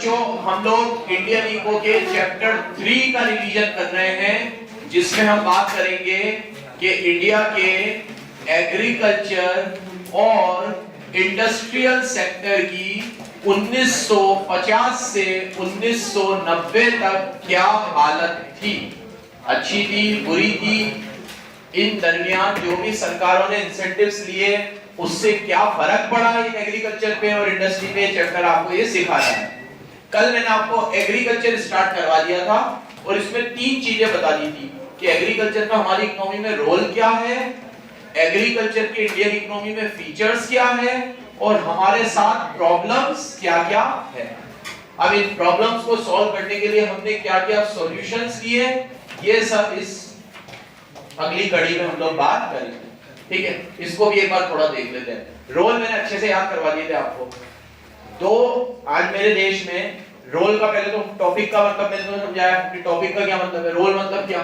बच्चों हम लोग इंडियन इको के चैप्टर 3 का रिवीजन कर रहे हैं, जिसमें हम बात करेंगे कि इंडिया के एग्रीकल्चर और इंडस्ट्रियल सेक्टर की 1950 से 1990 तक क्या हालत थी, अच्छी थी, बुरी थी। इन दरमियान जो भी सरकारों ने इंसेंटिव्स लिए उससे क्या फर्क पड़ा इन एग्रीकल्चर पे और इंडस्ट्री पे, चैप्टर आपको ये सिखा रहा है। कल मैंने आपको एग्रीकल्चर स्टार्ट करवा दिया था और इसमें 3 चीजें बता दी थी कि एग्रीकल्चर का हमारी इकोनॉमी में रोल क्या है, एग्रीकल्चर के इंडियन इकोनॉमी में फीचर्स क्या है और हमारे साथ प्रॉब्लम्स क्या-क्या है। अब इन प्रॉब्लम्स को सॉल्व करने के लिए हमने क्या-क्या सॉल्यूशंस लिए, ये सब इस अगली कड़ी में हम लोग बात करेंगे। ठीक है, इसको भी एक बार थोड़ा देख लेते हैं। रोल मैंने अच्छे से याद करवा दिए थे आपको। तो आज मेरे देश में रोल का पहले तो टॉपिक का मतलब मैंने तुम्हें समझाया कि टॉपिक का क्या मतलब है, रोल मतलब क्या।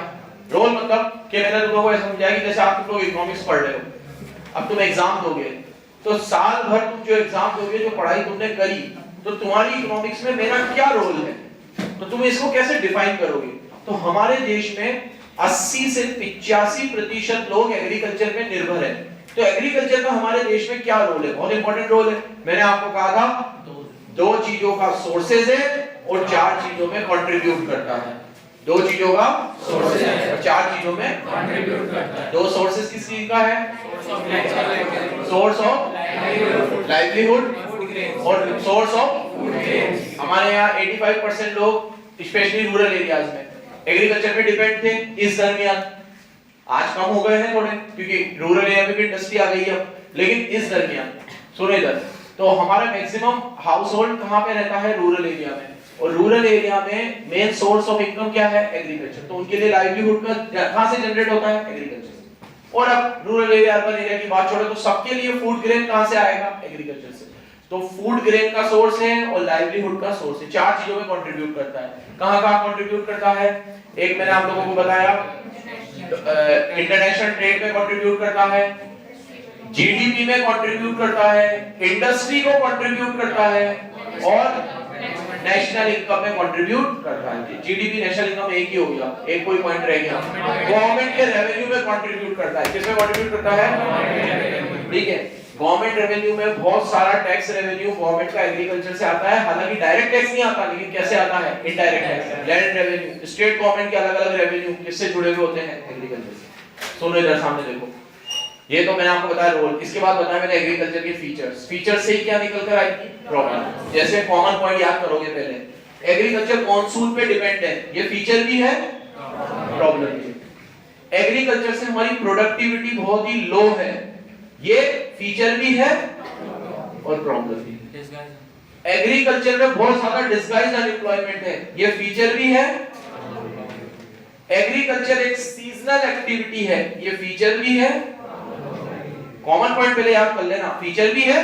रोल मतलब कि मैंने तुम लोगों को ऐसा समझाया कि जैसे आप तुम लोग इकोनॉमिक्स पढ़ रहे हो, अब तुम एग्जाम दोगे तो साल भर तुम जो एग्जाम दोगे, जो पढ़ाई तुमने करी, तो तुम्हारी इकोनॉमिक्स में मेरा क्या रोल है, तो तुम इसको कैसे डिफाइन करोगे। तो हमारे देश में 80 से 85% लोग एग्रीकल्चर पे निर्भर है। तो एग्रीकल्चर का हमारे देश में क्या रोल है, बहुत इंपॉर्टेंट रोल है। मैंने आपको कहा था 2 चीजों का सोर्सेज है और 4 चीजों में कंट्रीब्यूट करता है। 2 चीजों का सोर्सेज है और 4 चीजों में कंट्रीब्यूट करता है। 2 सोर्सेज किस चीज का है, सोर्स ऑफ लाइवलीहुड और सोर्स ऑफ फूड। हमारे यहाँ 85% लोग स्पेशली रूरल एरियाज में एग्रीकल्चर पे डिपेंड थे। इस दरमियान आज कम हो गए हैं थोड़े, क्योंकि रूरल एरिया में भी इंडस्ट्री आ गई है, लेकिन इस दरमियान सुनो इधर, तो हमारा मैक्सिमम हाउस होल्ड कहाँ पे रहता है, रूरल एरिया में। और रूरल एरिया में मेन सोर्स ऑफ इनकम क्या है, एग्रीकल्चर। तो उनके लिए लाइवलीहुड का कहाँ से जनरेट होता है, एग्रीकल्चर से। और अब रूरल एरिया अर्बन एरिया की बात छोड़ो तो सबके लिए फूड ग्रेन कहाँ से आएगा, एग्रीकल्चर से। तो फूड ग्रेन का सोर्स है और लाइवलीहुड का सोर्स है, 4 चीजों में कंट्रीब्यूट करता है। कहां-कहां कंट्रीब्यूट करता है, एक मैंने आप लोगों को बताया इंटरनेशनल ट्रेड में कंट्रीब्यूट करता है, जीडीपी में कंट्रीब्यूट करता है, इंडस्ट्री को कंट्रीब्यूट करता है और नेशनल इनकम में कंट्रीब्यूट करता है। जीडीपी नेशनल इनकम एक ही हो गया, एक कोई पॉइंट रह गया। गवर्नमेंट के रेवेन्यू में कंट्रीब्यूट करता है, किसमें कंट्रीब्यूट करता है, ठीक है। गवर्नमेंट रेवेन्यू में बहुत सारा टैक्स रेवेन्यू गवर्नमेंट का एग्रीकल्चर से आता है। हालांकि डायरेक्ट टैक्स नहीं आता, लेकिन कैसे आता है, indirect tax, land revenue. State government के अलग-अलग रेवेन्यू किससे जुड़े हुए होते हैं, एग्रीकल्चर से। सुनो इधर सामने देखो, ये तो मैंने आपको बताया रोल। इसके बाद बताया मैंने एग्रीकल्चर के फीचर्स। फीचर्स से ही क्या निकल कर आएगी, प्रॉब्लम। जैसे कॉमन पॉइंट याद करोगे पहले, एग्रीकल्चर मॉनसून पे डिपेंड है, ये फीचर भी है, प्रॉब्लम भी है। एग्रीकल्चर से हमारी प्रोडक्टिविटी बहुत ही लो है, ये फीचर भी है और प्रॉब्लम भी है। एग्रीकल्चर में बहुत ज्यादा डिस्गाइज अनएम्प्लॉयमेंट है, ये फीचर भी है। एग्रीकल्चर एक सीजनल एक्टिविटी है, ये फीचर भी है। कॉमन पॉइंट पहले याद कर लेना, फीचर भी है।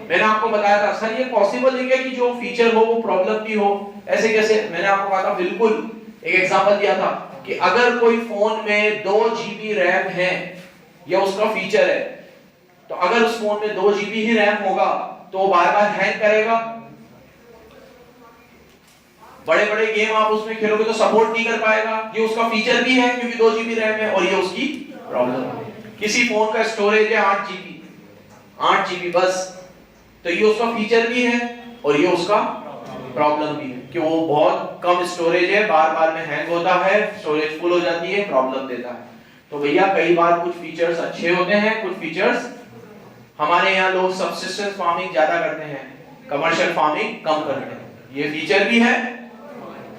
मैंने आपको बताया था सर ये पॉसिबल है क्या कि जो फीचर हो वो प्रॉब्लम भी हो, ऐसे कैसे। मैंने आपको कहा था बिल्कुल, एक एग्जांपल दिया था कि अगर कोई फोन में 2 GB रैम है या उसका फीचर है, तो अगर उस फोन में 2 GB ही रैम होगा तो बार-बार हैंग करेगा। बड़े-बड़े गेम आप उसमें खेलोगे तो सपोर्ट नहीं कर पाएगा, ये उसका फीचर भी है क्योंकि 2 GB रैम है, और ये उसकी प्रॉब्लम है। किसी फोन का स्टोरेज है 8 GB बस, तो ये उसका फीचर भी है और ये उसका प्रॉब्लम भी है कि वो बहुत कम स्टोरेज है, बार-बार में हैंग होता है, स्टोरेज फुल हो जाती है, प्रॉब्लम देता है। तो भैया कई बार कुछ फीचर्स अच्छे होते हैं, कुछ फीचर्स, हमारे यहाँ लोग सब्सिस्टेंस फार्मिंग ज्यादा करते हैं, कमर्शियल फार्मिंग कम करते हैं, ये फीचर भी है,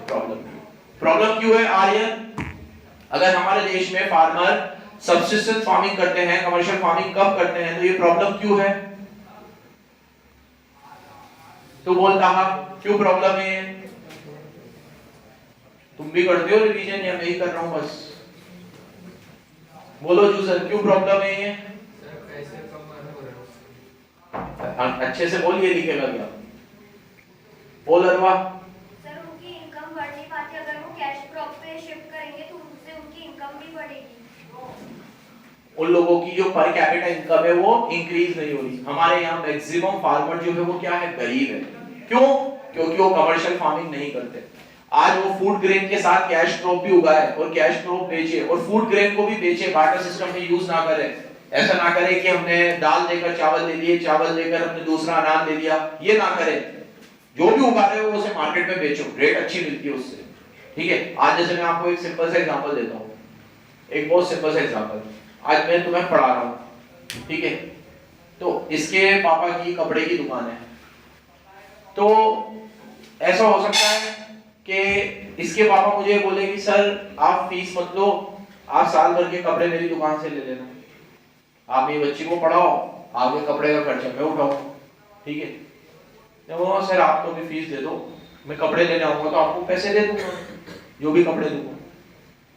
प्रॉब्लम भी है। प्रॉब्लम क्यों है आर्यन, अगर हमारे देश में फार्मर सब्सिस्टेंस फार्मिंग करते हैं, कमर्शियल फार्मिंग कम करते हैं, तो ये प्रॉब्लम क्यों है, तो बोलता क्यों प्रॉब्लम है। तुम भी करते हो रिवीजन या मैं ही कर रहा हूं बस, बोलो जूसर क्यों प्रॉब्लम है ये, अच्छे से बोल, ये लिखेगा क्या, बोल अरवा। सर उनकी इनकम बढ़ नहीं पाती, अगर वो कैश क्रॉप पे शिफ्ट करेंगे तो उससे उनकी इनकम भी बढ़ेगी। उन लोगों की जो पर कैपिटा इनकम है वो इंक्रीज नहीं हो रही। हमारे यहाँ मैक्सिमम फार्मर जो है वो क्या है, गरीब है। क्यों, क्योंकि वो कमर्शियल फार्मिंग नहीं करते। आज वो फूड ग्रेन के साथ कैश क्रॉप भी उगाए और कैश क्रॉप बेचे और फूड ग्रेन को भी बेचे, बार्टर सिस्टम में यूज ना करे। ऐसा ना करे कि हमने दाल देकर चावल ले लिए, चावल देकर हमने दूसरा अनाज ले लिया, ये ना करे। जो भी उगा रहे हो उसे मार्केट में बेचो, रेट अच्छी मिलती है उससे, ठीक है। आज जैसे मैं आपको एक सिंपल सा एग्जांपल देता हूँ, एक बहुत सिंपल सा एग्जांपल। आज मैं तुम्हें पढ़ा रहा हूँ, ठीक है, तो इसके पापा की कपड़े की दुकान है, तो ऐसा हो सकता है कि इसके पापा मुझे बोले कि सर आप फीस मत लो, आप साल भर के कपड़े मेरी दुकान से ले लेना, आप मेरी बच्ची को पढ़ाओ, आगे कपड़े का खर्चा मैं उठाऊंगा, ठीक है। तो सर आप तो भी फीस दे दो, मैं कपड़े लेने आऊंगा तो आपको पैसे दे दूंगा, जो भी कपड़े दूंगा,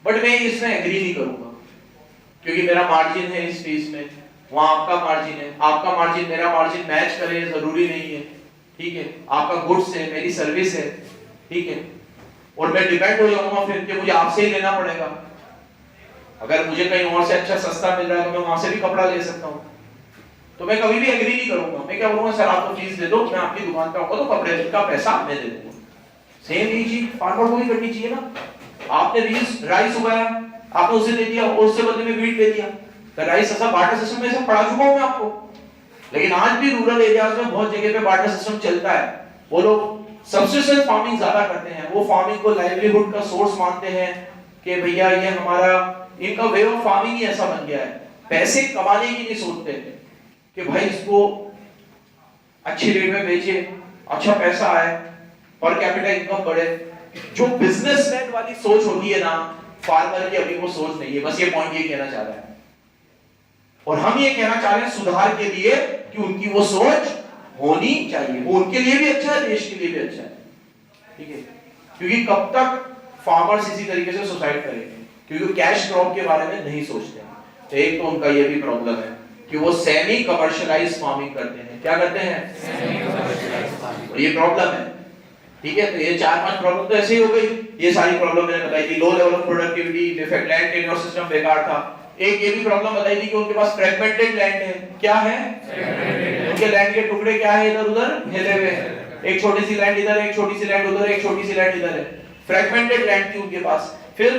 बट मैं इसमें एग्री नहीं करूंगा क्योंकि मेरा मार्जिन है इस फीस में, वहां आपका मार्जिन है, आपका मार्जिन मेरा मार्जिन मैच करे जरूरी नहीं है, ठीक है। आपका गुड्स है, मेरी सर्विस है, ठीक है, और मैं डिपेंड हो जाऊंगा फिर कि मुझे आपसे ही लेना पड़ेगा। अगर मुझे कहीं और से अच्छा सस्ता मिल रहा है तो मैं वहां से भी कपड़ा ले सकता हूँ, तो मैं कभी भी एग्री नहीं करूंगा। मैं क्या बोलूंगा, सर आप तो फीस दे दो, मैं आपकी दुकान पे आऊंगा तो कपड़े का पैसा मैं दे दूंगा। सेम यही चीज फार्मर को भी करनी चाहिए ना। आपने राइस उगाया, आपने उसे दे दिया और उससे बदले में वीट दे दिया, तो राइस ऐसा बार्टर सिस्टम में सब पढ़ा चुका हूं मैं आपको। लेकिन आज भी रूरल एरियाज में बहुत जगह पे बार्टर सिस्टम चलता है। वो लोग सब्सिस्टेंस फार्मिंग ज्यादा करते हैं, वो फार्मिंग को लाइवलीहुड का सोर्स मानते हैं कि भैया ये हमारा, इनका वे ऑफ फार्मिंग ही ऐसा बन गया है। पैसे कमाने की नहीं सोचते कि भाई इसको अच्छे रेट में बेचे, अच्छा पैसा आए, पर कैपिटा इनकम बढ़े। जो बिजनेसमैन वाली सोच होती है ना, फार्मर की अभी वो सोच नहीं है। बस ये पॉइंट ये कहना चाह रहा है, और हम ये कहना चाह रहे हैं सुधार के लिए कि उनकी वो सोच होनी चाहिए। वो उनके लिए भी अच्छा है, देश के लिए भी अच्छा है, ठीक है। क्योंकि कब तक फार्मर्स इसी तरीके से सुसाइड करेंगे, क्योंकि कैश क्रॉप के बारे में नहीं सोचते हैं। तो एक तो उनका ये भी प्रॉब्लम है कि वो सेमी कमर्शियलाइज्ड फार्मिंग करते हैं। क्या करते हैं? Semi commercialised farming. और ये प्रॉब्लम है, ठीक है। तो ये 4-5 प्रॉब्लम तो ऐसे ही हो गई। ये सारी प्रॉब्लम मैंने बताई थी। Low level of productivity, defect land tenure system बेकार था। एक ये भी प्रॉब्लम बताई थी कि उनके पास फ्रैगमेंटेड लैंड है। क्या है? उनके लैंड के टुकड़े क्या है, इधर उधर हिले हुए हैं। एक छोटी सी लैंड इधर, एक छोटी सी लैंड उधर, एक छोटी सी लैंड इधर है। फ्रैगमेंटेड लैंड थी उनके पास। फिर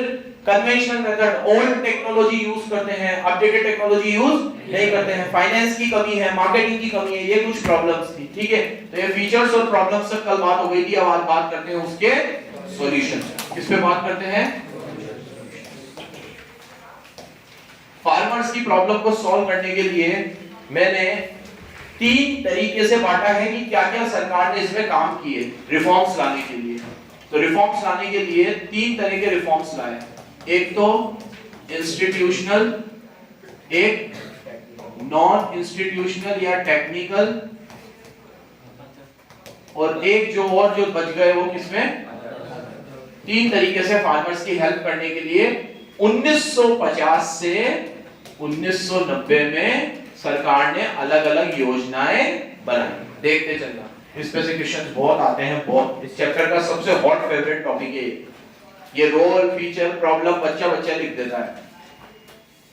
conventional method, old technology use करते हैं, अपडेटेड टेक्नोलॉजी यूज नहीं करते हैं। फाइनेंस की कमी है, मार्केटिंग की कमी है, ये कुछ प्रॉब्लम्स थी, ठीक है। तो ये फीचर्स और प्रॉब्लम्स से कल बात हो गई थी। अब आज बात करते हैं उसके सॉल्यूशन। किस पे बात करते हैं? फार्मर्स की प्रॉब्लम को सॉल्व करने के लिए मैंने 3 तरीके से बांटा है कि क्या-क्या सरकार ने इसमें काम किए रिफॉर्म्स लाने के लिए। तो रिफॉर्म्स लाने के लिए 3 तरह के रिफॉर्म्स लाए। एक तो इंस्टीट्यूशनल, एक नॉन इंस्टीट्यूशनल या टेक्निकल, और एक जो बच गए वो किसमें? 3 तरीके से फार्मर्स की हेल्प करने के लिए 1950 से 1990 में सरकार ने अलग-अलग योजनाएं बनाई। देखते चलना, इस पे से क्वेश्चंस बहुत आते हैं, बहुत। इस चैप्टर का सबसे हॉट फेवरेट टॉपिक है ये रोल, फीचर, प्रॉब्लम बच्चा लिख देता है।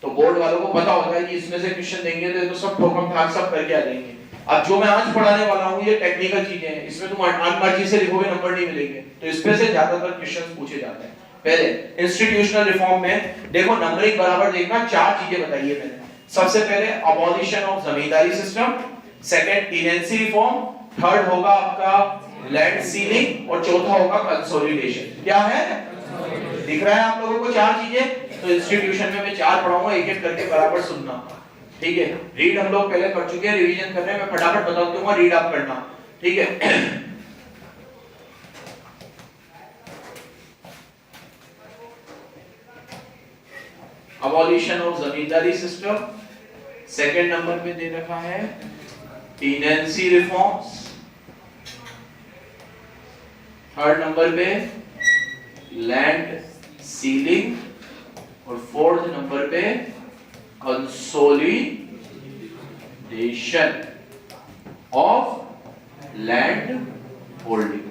तो बोर्ड वालों को पता होता है कि इसमें से क्वेश्चन देंगे तो सब ठोकम ठाक सब करके आ जाएंगे। अब जो मैं आज पढ़ाने वाला हूँ ये टेक्निकल चीजें हैं, इसमें तुम अनमर्जी से लिखोगे नंबर नहीं मिलेंगे। तो इसमें से ज्यादातर क्वेश्चंस पूछे जाते हैं। पहले इंस्टीट्यूशनल रिफॉर्म में देखो, नंबरिंग बराबर देखना, 4 चीजें बताइए मैंने। सबसे पहले abolition of zamindari system, second tenancy reform, third होगा आपका लैंड सीलिंग, और चौथा होगा कंसोलिडेशन। क्या है? दिख रहा है आप लोगों को 4 चीजें? तो इंस्टीट्यूशन में मैं 4 पढ़ाऊंगा, एक-एक करके बराबर सुनना, ठीक है। रीड हम लोग पहले कर चुके हैं, रिवीजन कर रहे हैं, मैं फटाफट बता दूंगा, रीड आप करना, ठीक है। Abolition of zamindari system, second number पे दे रखा है टीनेंसी रिफॉर्म्स, थर्ड नंबर पे लैंड सीलिंग, और फोर्थ नंबर पे कंसोलिडेशन ऑफ लैंड होल्डिंग।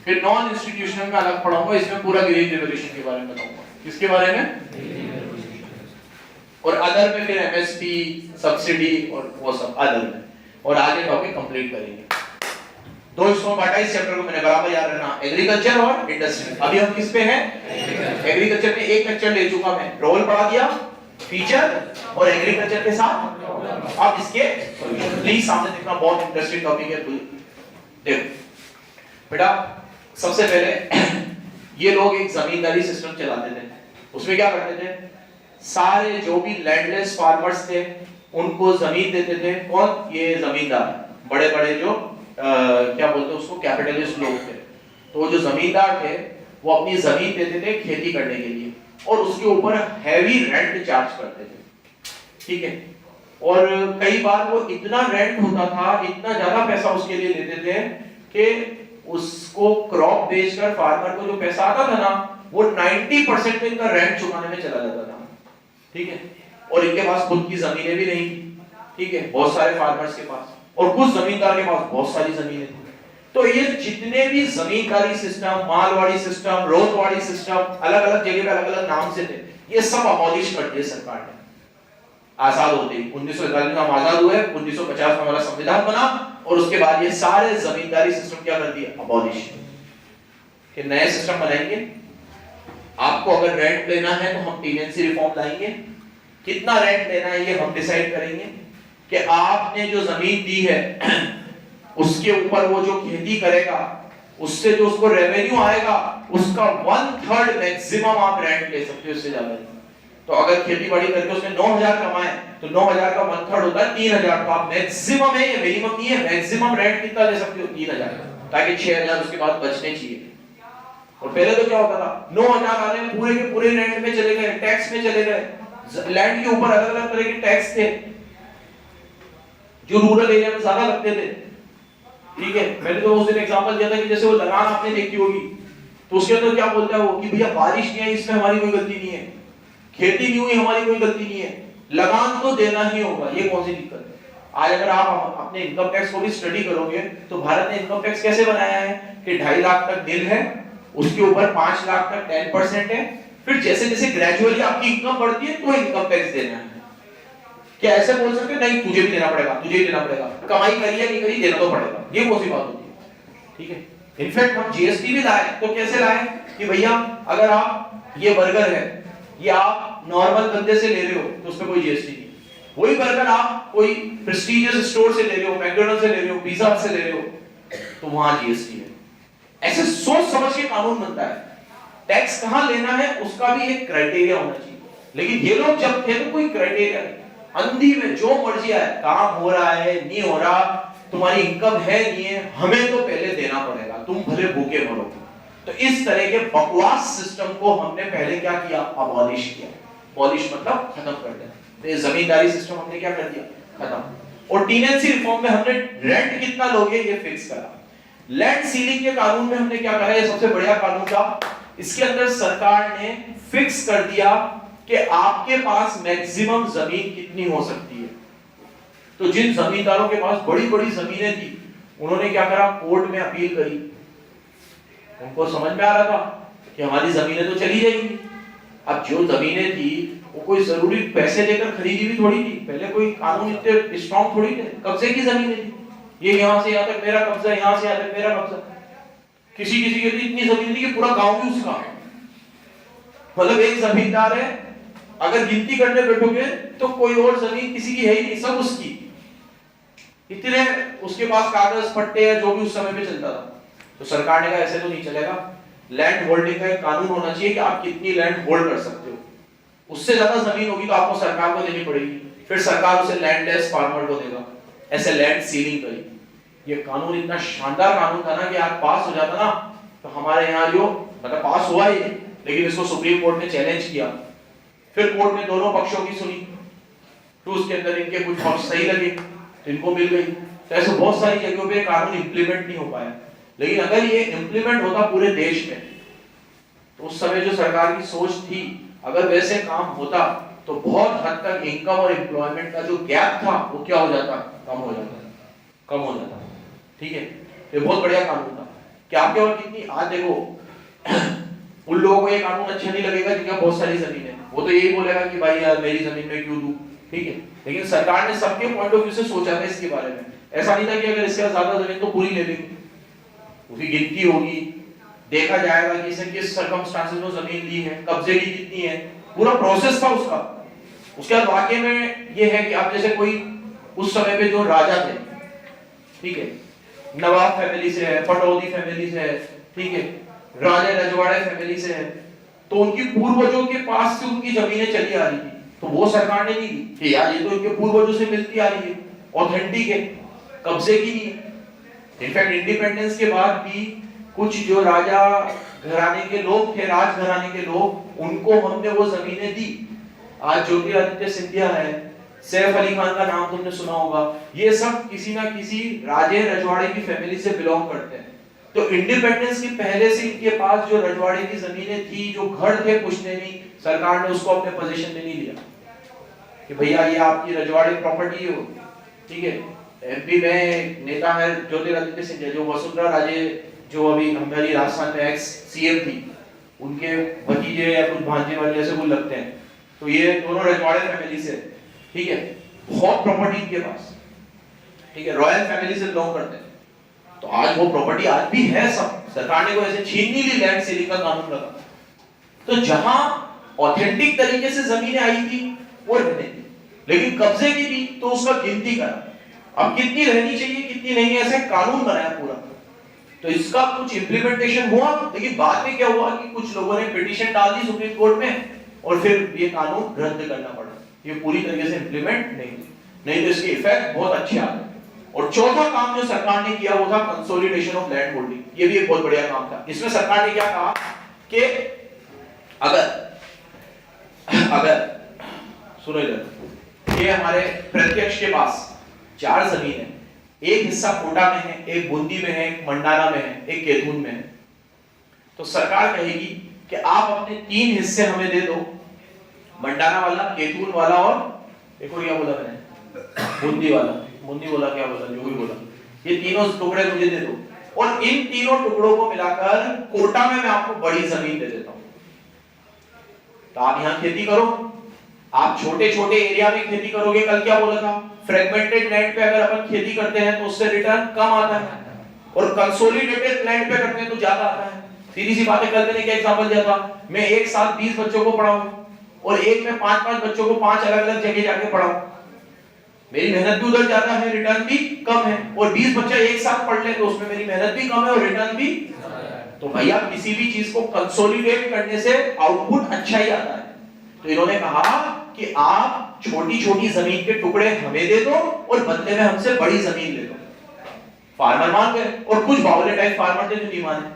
फिर नॉन इंस्टीट्यूशनल में अलग पढ़ाऊंगा, इसमें पूरा ग्रीन रेवोल्यूशन के बारे में बताऊंगा। किसके बारे में? और अदर में फिर एमएसपी, सब्सिडी और वो सब अदर में, और आगे टॉपिक कंप्लीट करेंगे। दो हिस्सों में बांटा, इस चैप्टर को मैंने बराबर याद रखना, एग्रीकल्चर और इंडस्ट्री। अभी हम किस पे हैं? एग्रीकल्चर में एक लेक्चर ले चुका मैं, रोल पढ़ा दिया, फीचर और एग्रीकल्चर के साथ अब इसके सॉल्यूशन। प्लीज सामने देखना, बहुत इंटरेस्टिंग टॉपिक है। देखो बेटा, सबसे पहले ये लोग एक जमींदारी सिस्टम चलाते थे। उसमें क्या करते थे, सारे जो भी लैंडलेस फार्मर्स थे उनको जमीन देते थे। कौन? ये जमींदार, बड़े बड़े जो क्या बोलते हैं उसको, कैपिटलिस्ट लोग थे। तो जो जमींदार थे वो अपनी जमीन देते थे खेती करने के लिए, और उसके ऊपर हैवी रेंट चार्ज करते थे, ठीक है। और कई बार वो इतना रेंट होता था, इतना ज्यादा पैसा उसके लिए लेते थे कि उसको क्रॉप बेचकर फार्मर को जो पैसा आता था ना, वो 90% में इनका रेंट चुकाने में चला जाता था, ठीक है। और इनके पास खुद की जमीनें भी नहीं थी, ठीक है, बहुत सारे फार्मर्स के पास, और कुछ जमींदार के पास बहुत सारी जमीनें थी। तो ये जितने भी जमींदारी सिस्टम, मालवाड़ी सिस्टम, रोजवाड़ी सिस्टम, अलग अलग जगह पे अलग अलग नाम से थे, ये सब अबॉलिश कर दिए सरकार ने आजाद होते ही। 1947 में हम आजाद हुए, 1950 में हमारा संविधान बना, और उसके बाद ये सारे जमींदारी सिस्टम क्या कर दिए? अबॉलिश। कि नए सिस्टम बनाएंगे, आपको अगर रेंट लेना है तो हम टीनेंसी रिफॉर्म लाएंगे, कितना रेंट लेना है ये हम डिसाइड करेंगे, कि आपने जो जमीन दी है उसके ऊपर वो जो खेती करेगा उससे जो उसको रेवेन्यू आएगा उसका 1/3 मैक्सिमम आप रेंट ले सकते हो, इससे ज्यादा नहीं। तो अगर खेती बाड़ी करके उसने 9,000 कमाए तो 9,000 का 1/3 होता है 3,000। तो आप मैक्सिमम है, ये मिनिमम नहीं है, मैक्सिमम रेंट कितना ले सकते हो? 3,000, ताकि 6,000 उसके बाद बचने चाहिए। और पहले तो क्या होता था, 9,000 आ रहे हैं, पूरे के पूरे रेंट में चले गए, टैक्स में चले गए। लैंड के ऊपर अलग अलग तरह के टैक्स थे जो रूरल एरिया में ज्यादा लगते थे, ठीक है। मैंने तो उस दिन एग्जांपल दिया था कि जैसे वो लगान आपने देखी होगी, तो उसके अंदर क्या बोलता है वो कि भैया बारिश नहीं आई इसमें हमारी कोई गलती नहीं है, खेती नहीं हुई हमारी कोई गलती नहीं है, लगान तो देना ही होगा। ये कौन सी दिक्कत है? आज अगर आप अपने इनकम टैक्स को भी स्टडी करोगे तो भारत ने इनकम टैक्स कैसे बनाया है कि 2.5 लाख तक निल है, उसके ऊपर 5 लाख तक 10% है, फिर जैसे जैसे ग्रेजुअली आपकी इनकम बढ़ती है तो इनकम टैक्स देना है। क्या ऐसे बोल सकते नहीं तुझे भी देना पड़ेगा, तुझे भी देना पड़ेगा, कमाई करी या नहीं करी देना तो पड़ेगा? ये कौन सी बात होती है? ठीक है। इनफैक्ट हम जीएसटी भी लाए तो कैसे लाए कि भैया अगर आप ये बर्गर है ये आप नॉर्मल बंदे से ले रहे हो तो उसमें कोई जीएसटी नहीं, वही बर्गर आप कोई प्रेस्टीजियस स्टोर से ले रहे हो, मैकडॉनल्ड्स से ले रहे हो, पिज्जा हट से ले रहे हो, तो वहां जीएसटी है। ऐसे सोच समझ के कानून बनता है। टैक्स कहां लेना है उसका भी एक क्राइटेरिया होना चाहिए, लेकिन ये लोग जब थे तो कोई क्राइटेरिया नहीं, अंधी में जो मर्जी आए, काम हो रहा है नहीं हो रहा, तुम्हारी इनकम है नहीं है, हमें तो पहले देना पड़ेगा, तुम भले भूखे मरो। तो इस तरह के बकवास सिस्टम को हमने पहले क्या किया? अबॉलिश किया। अबॉलिश मतलब खत्म कर दिया। तो ये जमींदारी सिस्टम हमने क्या कर दिया? खत्म। और टीनेंसी रिफॉर्म में हमने रेंट कितना लोगे ये फिक्स करा। लैंड सीलिंग के कानून में हमने क्या करा? ये सबसे बढ़िया कानून था। इसके अंदर सरकार ने फिक्स कर दिया कि आपके पास मैक्सिमम जमीन कितनी हो सकती है। तो जिन जमींदारों के पास बड़ी बड़ी जमीनें थी उन्होंने क्या करा? कोर्ट में अपील करी। उनको समझ में आ रहा था कि हमारी जमीनें तो चली जाएंगी। अब जो जमीनें थी वो कोई जरूरी पैसे देकर खरीदी भी थोड़ी थी, पहले कोई कानून इतने स्ट्रॉन्ग थोड़ी थे, कब्जे की जमीनें थी। ये यहां से यहां तक मेरा कब्जा, यहां से यहां तक मेरा कब्जा। किसी किसी के इतनी जमीन थी कि पूरा गांव भी उसका। मतलब एक जमींदार है, अगर गिनती करने बैठोगे तो कोई और जमीन किसी की है ही नहीं, सब उसकी। इतने उसके पास कागज पट्टे है जो भी उस समय पे चलता था। तो सरकार ने कहा ऐसे तो नहीं चलेगा, लैंड होल्डिंग का एक कानून होना चाहिए कि आप कितनी लैंड होल्ड कर सकते हो। उससे ज्यादा जमीन होगी तो आपको सरकार को देनी पड़ेगी, फिर सरकार उसे लैंडलेस फार्मर को देगा। ऐसे लैंड सीलिंग करी। ये कानून इतना शानदार कानून था ना कि आज पास हो जाता ना तो हमारे यहाँ जो मतलब पास हुआ ही, लेकिन इसको सुप्रीम कोर्ट ने चैलेंज किया। फिर कोर्ट ने दोनों पक्षों की सुनी, तो उसके अंदर इनके कुछ पक्ष सही लगे तो इनको मिल गई। तो ऐसे बहुत सारी जगहों पे कानून इंप्लीमेंट नहीं हो पाया। लेकिन अगर ये इंप्लीमेंट होता पूरे देश में तो उस समय जो सरकार की सोच थी, अगर वैसे काम होता तो बहुत हद तक इनकम और एम्प्लॉयमेंट का जो गैप था वो क्या हो जाता? कम हो जाता। ठीक है, ये बहुत बढ़िया कानून था कि आपके और कितनी। आज देखो उन लोगों को ये कानून अच्छा नहीं लगेगा जिनका बहुत सारी जमीन है, वो तो यही बोलेगा कि भाई यार मेरी जमीन में क्यों दूं, ठीक है। लेकिन सरकार ने सबके पॉइंट ऑफ व्यू से सोचा था इसके बारे में। ऐसा नहीं था कि अगर इससे ज्यादा जमीन तो पूरी ले लेंगे, उसकी गिनती होगी, देखा जाएगा कि इसने किस सर्कमस्टांसेस में जमीन ली है, कब्जे की कितनी है, पूरा प्रोसेस था उसका। उसके बाद वाकई में ये है कि आप जैसे कोई उस समय पे जो राजा थे, ठीक है, नवाब फैमिली से है, पटौदी फैमिली से है, ठीक है, राजे रजवाड़े फैमिली से है, तो उनकी पूर्वजों के पास से उनकी जमीनें चली आ रही थी, तो वो सरकार ने नहीं दी कि यार ये तो इनके पूर्वजों से मिलती आ रही है, ऑथेंटिक है, कब्जे की नहीं है। इनफैक्ट इंडिपेंडेंस के बाद भी कुछ जो राजा घराने के लोग थे, राज घराने के लोग, उनको हमने वो जमीनें दी। आज ज्योतिरादित्य सिंधिया है, सैफ अली खान का नाम तुमने सुना होगा, ये सब किसी ना किसी राजे रजवाड़े की फैमिली से बिलोंग करते हैं। तो इंडिपेंडेंस के पहले से इनके पास जो रजवाड़े की जमीनें थी, जो घर थे पुश्तैनी, सरकार ने उसको अपने पोजीशन में नहीं लिया कि भैया ये आपकी रजवाड़े प्रॉपर्टी हो, ठीक है। एमपी में नेता है ज्योतिरादित्य सिंधिया, जो वसुंधरा राजे जो अभी हमारी राजस्थान में एक्स सीएम थी, उनके भतीजे या कुछ भांजे वाले ऐसे कुछ लगते हैं, तो ये दोनों रजवाड़े फैमिली से, ठीक है, बहुत प्रॉपर्टी इनके पास, ठीक है, रॉयल फैमिली से बिलोंग करते हैं। तो आज वो प्रॉपर्टी आज भी है, सब सरकार ने कोई ऐसे छीन नहीं ली, लैंड सीलिंग का कानून लगा। तो जहां ऑथेंटिक तरीके से जमीनें आई थी वो रहने दी, लेकिन कब्जे की थी तो उसका गिनती करा, अब कितनी रहनी चाहिए कितनी नहीं, ऐसे कानून बनाया पूरा। तो इसका कुछ इंप्लीमेंटेशन हुआ, लेकिन बाद में क्या हुआ कि कुछ लोगों ने पिटीशन डाल दी सुप्रीम कोर्ट में, और फिर ये कानून रद्द करना पड़ा, ये पूरी तरीके से इंप्लीमेंट नहीं तो इसके इफेक्ट बहुत अच्छे आते। और चौथा काम जो सरकार ने किया वो था कंसोलिडेशन ऑफ लैंड होल्डिंग, ये भी एक बहुत बढ़िया काम था। इसमें सरकार ने क्या कहा कि अगर सुनो इधर, ये हमारे प्रत्यक्ष के पास 4 जमीन है, एक हिस्सा कोटा में है, एक बूंदी में है, एक मंडाला में है, एक केथून में है, तो सरकार कहेगी कि आप अपने 3 हिस्से हमें दे दो, मंडाला वाला, केथून वाला और एक और क्या बोला मैंने, बूंदी वाला, बूंदी बोला क्या बोला, जो भी बोला, ये तीनों टुकड़े मुझे दे दो, और इन तीनों टुकड़ों को मिलाकर कोटा में मैं आपको बड़ी जमीन दे देता हूं, तो आप यहां खेती करो। आप छोटे छोटे एरिया में खेती करोगे, कल क्या बोला था, फ्रेगमेंटेड लैंड पे अगर अपन खेती करते हैं तो उससे रिटर्न कम आता है, और कंसोलिडेटेड लैंड पे करते हैं तो ज्यादा आता है। सीधी सी बात है, कल मैंने क्या एग्जांपल दिया था, मैं एक साथ 20 बच्चों को पढ़ाऊं और एक में 5-5 बच्चों को 5 अलग-अलग जगह जाके पढ़ाऊं, मेरी मेहनत भी उधर ज्यादा है, रिटर्न भी कम है, और 20 बच्चे एक साथ पढ़ ले तो उसमें मेरी मेहनत भी कम है और रिटर्न भी। तो भैया किसी भी चीज को कंसोलिडेट करने से आउटपुट अच्छा ही आता है। तो इन्होंने कहा कि आप छोटी छोटी जमीन के टुकड़े हमें दे दो और बदले में हमसे बड़ी जमीन ले दो। फार्मर मान गए, और कुछ बावले टाइप फार्मर थे जो नहीं माने,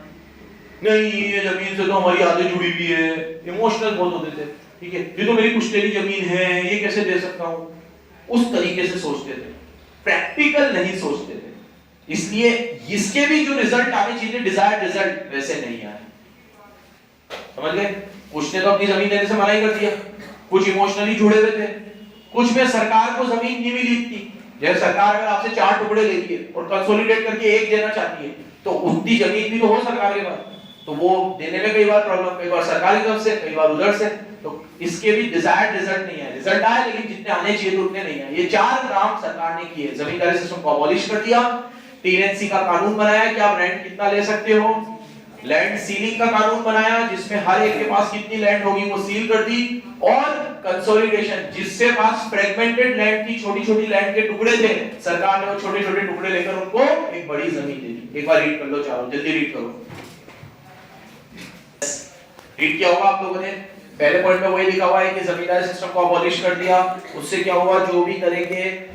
नहीं ये जमीन से तो हमारी आदत जुड़ी हुई है, इमोशनल बहुत होते थे, ठीक है, ये तो मेरी पुश्तैनी जमीन है, ये कैसे दे सकता हूं, उस तरीके से सोचते थे, प्रैक्टिकल नहीं सोचते थे। इसलिए इसके भी जो रिजल्ट आने चाहिए, डिजायर्ड रिजल्ट वैसे नहीं आए। समझ गए? कुछ ने तो अपनी जमीन देने से मना ही कर दिया, कुछ इमोशनली जुड़े हुए थे, कुछ में सरकार को जमीन नहीं मिली थी। जैसे सरकार अगर आपसे 4 टुकड़े लेती है और कंसोलिडेट करके एक देना चाहती है, तो उतनी जमीन भी तो हो सरकार के पास, तो वो देने में कई बार प्रॉब्लम, कई बार सरकार की तरफ से, कई बार उधर से, तो इसके भी डिजायर्ड रिजल्ट नहीं आए। रिजल्ट आए लेकिन जितने आने चाहिए थे उतने नहीं आए। ये 4 काम सरकार ने किए, जमींदारी सिस्टम को अबॉलिश कर दिया, टीएनसी का कानून बनाया कि आप रेंट कितना ले सकते हो, लैंड सीलिंग का कानून बनाया जिसमें हर एक के पास कितनी लैंड होगी वो सील कर दी, और कंसोलिडेशन, जिससे पास फ्रेगमेंटेड लैंड थी, छोटी छोटी लैंड के टुकड़े थे, सरकार ने वो छोटे छोटे टुकड़े लेकर उनको एक बड़ी जमीन दे दी। एक बार रीड कर लो चारों, जल्दी रीड करो। रीड किया होगा आप लोगों ने, पहले पॉइंट में वही लिखा हुआ है कि जमींदारी सिस्टम को अबॉलिश कर दिया। उससे क्या हुआ, जो भी तरह के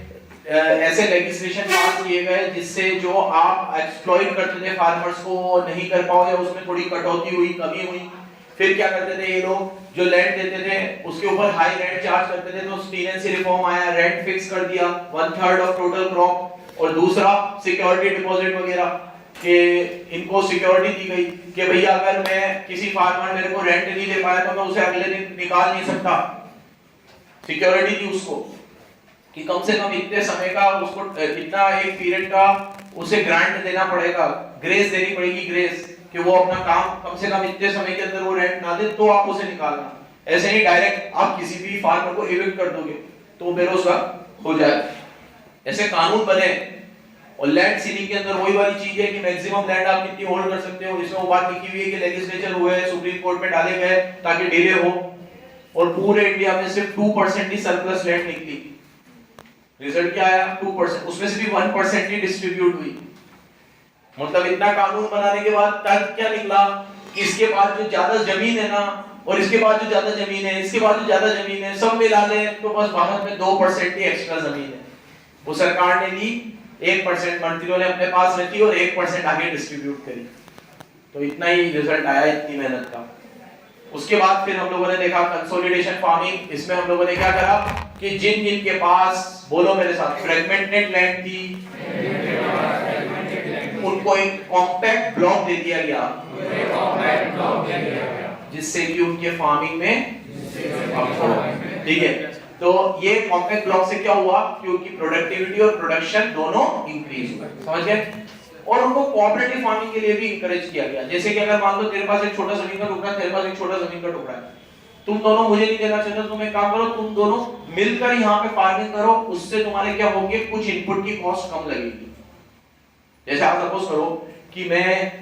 ऐसे लेजिस्लेशन पास किए गए जिससे जो आप एक्सप्लॉइट करते थे फार्मर्स को नहीं कर पाओगे, उसमें थोड़ी कटौती हुई, कमी हुई। फिर क्या करते थे ये लोग, जो लैंड देते थे उसके ऊपर हाई रेंट चार्ज करते थे, तो टीएनसी रिफॉर्म आया, रेंट फिक्स कर दिया 1/3 ऑफ टोटल क्रॉप। और दूसरा सिक्योरिटी डिपॉजिट वगैरह कि इनको सिक्योरिटी दी गई कि भैया अगर मैं किसी फार्मर मेरे को रेंट नहीं दे पाया तो मैं उसे अगले दिन निकाल नहीं सकता, सिक्योरिटी दी उसको कि कम से कम इतने समय का उसको कितना एक पीरियड का उसे ग्रांट देना पड़ेगा, ग्रेस देनी पड़ेगी, ग्रेस कि वो अपना काम कम से कम इतने समय के अंदर वो रेंट ना दे तो आप उसे निकालना। ऐसे नहीं डायरेक्ट आप किसी भी फार्मर को एविक्ट कर दोगे तो बेरोजगार हो जाए। ऐसे कानून बने और लैंड सीलिंग के अंदर वही वाली चीज है कि मैक्सिमम लैंड आप कितनी होल्ड कर सकते हो, इसमें वो बात लिखी हुई है कि लेजिस्लेचर हुए हैं, सुप्रीम कोर्ट में डाले गए ताकि डिले हो, और पूरे इंडिया में सिर्फ 2% ही सरप्लस लैंड निकली। रिजल्ट क्या आया? 2%, उसमें से भी 1% ही डिस्ट्रीब्यूट हुई। मतलब इतना कानून बनाने के बाद तक क्या निकला? इसके बाद जो ज्यादा जमीन है ना, और इसके बाद जो ज्यादा जमीन है, इसके बाद जो ज्यादा जमीन है, सब मिला ले तो बस भारत में 2% ही एक्स्ट्रा जमीन है। वो सरकार ने ली, 1% मंत्रियों ने अपने पास रखी और 1% आगे डिस्ट्रीब्यूट करी। तो इतना ही रिजल्ट आया इतनी मेहनत का। उसके बाद फिर हम लोगों ने देखा कंसोलिडेशन फार्मिंग। इसमें हम लोगों ने क्या करा कि जिन जिन के पास, बोलो मेरे साथ, फ्रेगमेंटेड लैंड थी, उनको एक कॉम्पैक्ट ब्लॉक दे दिया गया, जिससे कि उनके फार्मिंग में, ठीक है। तो ये कॉम्पैक्ट ब्लॉक से क्या हुआ कि उनकी प्रोडक्टिविटी और प्रोडक्शन दोनों इंक्रीज हुआ, समझ गए। और उनको कोऑपरेटिव फार्मिंग के लिए भी इंकरेज किया गया। जैसे कि अगर मान लो तेरे पास एक छोटा जमीन का टुकड़ा है, तेरे पास एक छोटा जमीन का टुकड़ा है, तुम दोनों, मुझे नहीं देना चाहते, तुम एक काम करो, तुम दोनों मिलकर यहाँ पे फार्मिंग करो, उससे तुम्हारे क्या होंगे, कुछ इनपुट की कॉस्ट कम लगेगी। जैसे आप सपोज करो कि मैं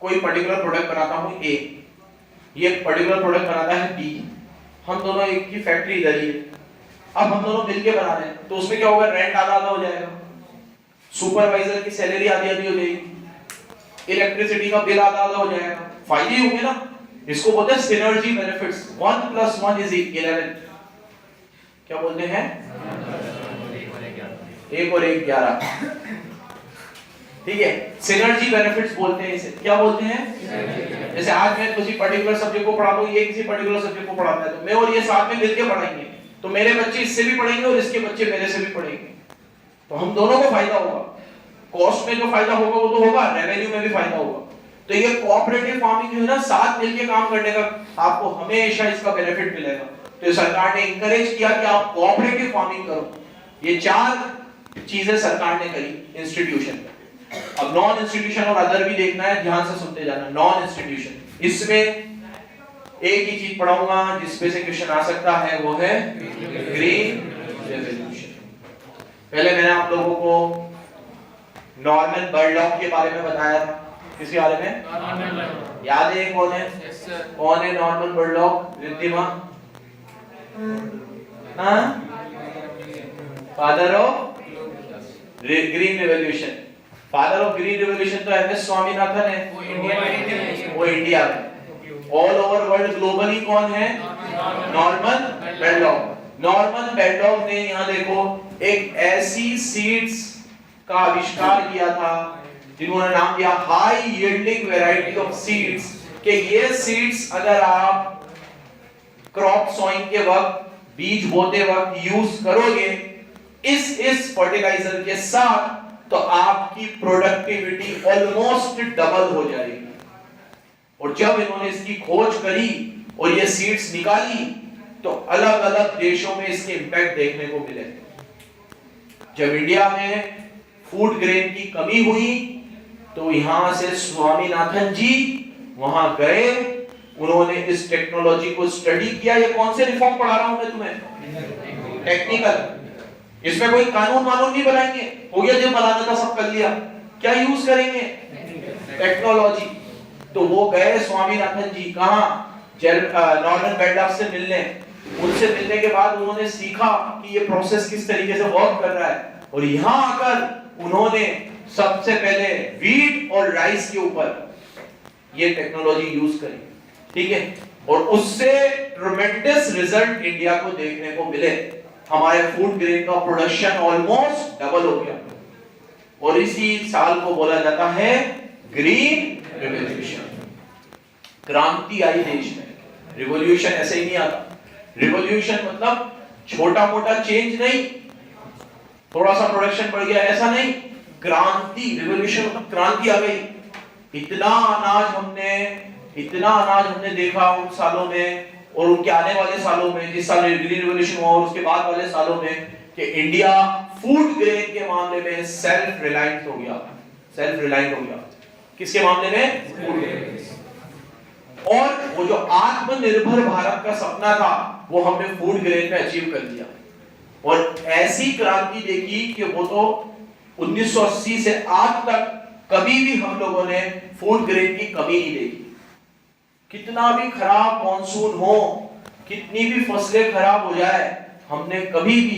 कोई पर्टिकुलर प्रोडक्ट बनाता हूँ ए, ये पर्टिकुलर प्रोडक्ट बनाता है बी, हम दोनों एक की फैक्ट्री इधर ही है, अब हम दोनों मिलके बना रहे हैं, तो उसमें क्या होगा, रेंट आधा आधा हो जाएगा, सुपरवाइजर की सैलरी आधी आधी हो जाएगी, इलेक्ट्रिसिटी का बिल आधा आधा हो जाएगा, फायदे होंगे ना। इसको बोलते हैं सिनर्जी बेनिफिट्स। 1 + 1 = 11। क्या बोलते हैं? 1 और 1 11। ठीक है, सिनर्जी बेनिफिट्स बोलते हैं इसे। क्या बोलते हैं? जैसे आज मैं किसी पर्टिकुलर सब्जेक्ट को पढ़ाता हूं, ये किसी पर्टिकुलर सब्जेक्ट को पढ़ाता है, तो मैं और ये साथ में मिलकर पढ़ाएंगे, तो मेरे बच्चे इससे भी पढ़ेंगे और इसके बच्चे मेरे से भी पढ़ेंगे, तो हम दोनों को फायदा होगा। कॉस्ट में जो फायदा होगा वो तो होगा, रेवेन्यू में भी फायदा होगा। तो ये कोऑपरेटिव फार्मिंग जो है ना, साथ मिलकर काम करने का आपको हमेशा इसका बेनिफिट मिलेगा। तो सरकार ने इंकरेज किया कि आप कोऑपरेटिव फार्मिंग करो। ये 4 चीजें सरकार ने करी इंस्टीट्यूशन में। अब नॉन इंस्टीट्यूशन और अदर भी देखना है, ध्यान से सुनते जाना। नॉन इंस्टीट्यूशन, इसमें एक ही चीज पढ़ाऊंगा जिसपे से क्वेश्चन आ सकता है, वो है ग्रीन रेवोल्यूशन। पहले मैंने आप लोगों को नॉर्मन बर्लॉक के बारे में बताया था। किसके बारे में याद है? कौन है? कौन है नॉर्मन बर्लॉक? रिद्धिमा, हाँ, father of green revolution. Father of green revolution तो एमएस स्वामीनाथन है, वो इंडिया में। ऑल ओवर वर्ल्ड ग्लोबली कौन है? नॉर्मन बर्लॉक। नॉर्मन बर्लॉक ने, यहाँ देखो, एक ऐसी सीड्स का आविष्कार किया था जिन्होंने नाम दिया high yielding variety of seeds, कि ये सीड्स अगर आप क्रॉप सोइंग के वक्त, बीज बोते वक्त यूज करोगे इस फर्टिलाइजर के साथ, तो आपकी प्रोडक्टिविटी ऑलमोस्ट डबल हो जाएगी। और जब इन्होंने इसकी खोज करी और ये सीड्स निकाली, तो अलग अलग देशों में इसके इंपैक्ट देखने को मिले। जब इंडिया में फूड ग्रेन की कमी हुई, तो यहां से स्वामीनाथन जी वहां गए, उन्होंने इस टेक्नोलॉजी को स्टडी किया। ये कौन से रिफॉर्म पढ़ा रहा हूं मैं तुम्हें? टेक्निकल। इसमें कोई कानून वानून नहीं बनाएंगे, हो गया जो बनाना था सब कर लिया। क्या यूज करेंगे? टेक्नोलॉजी। तो वो गए स्वामीनाथन जी कहां? नॉर्मन बर्लॉक से मिलने। उनसे मिलने के बाद उन्होंने सीखा कि ये प्रोसेस किस तरीके से वर्क कर रहा है, और यहां आकर उन्होंने सबसे पहले वीट और राइस के ऊपर ये टेक्नोलॉजी यूज करी। ठीक है, और उससे ट्रेमेंडस रिजल्ट इंडिया को देखने को मिले। हमारे फूड ग्रेन का प्रोडक्शन ऑलमोस्ट डबल हो गया, और इसी साल को बोला जाता है ग्रीन रिवॉल्यूशन। क्रांति आई देश में। रिवॉल्यूशन ऐसे ही नहीं आता। रिवॉल्यूशन मतलब छोटा मोटा चेंज नहीं, थोड़ा सा प्रोडक्शन बढ़ गया, ऐसा नहीं। क्रांति, रिवॉल्यूशन मतलब क्रांति आ गई। इतना अनाज हमने देखा उन सालों में और उनके आने वाले सालों में, जिस साल ग्रीन रिवॉल्यूशन हुआ और उसके बाद वाले सालों में, कि इंडिया फूड ग्रेन के मामले में सेल्फ रिलायंट हो गया। सेल्फ रिलायंट हो गया किसके मामले में? Food grain. और वो जो आत्मनिर्भर भारत का सपना था, वो हमने फूड ग्रेन में अचीव कर लिया। और ऐसी क्रांति देखी कि वो तो 1980 से आज तक कभी भी हम लोगों ने फूड ग्रेन की कमी नहीं देखी। कितना भी खराब मॉनसून हो, कितनी भी फसलें खराब हो जाए, हमने कभी भी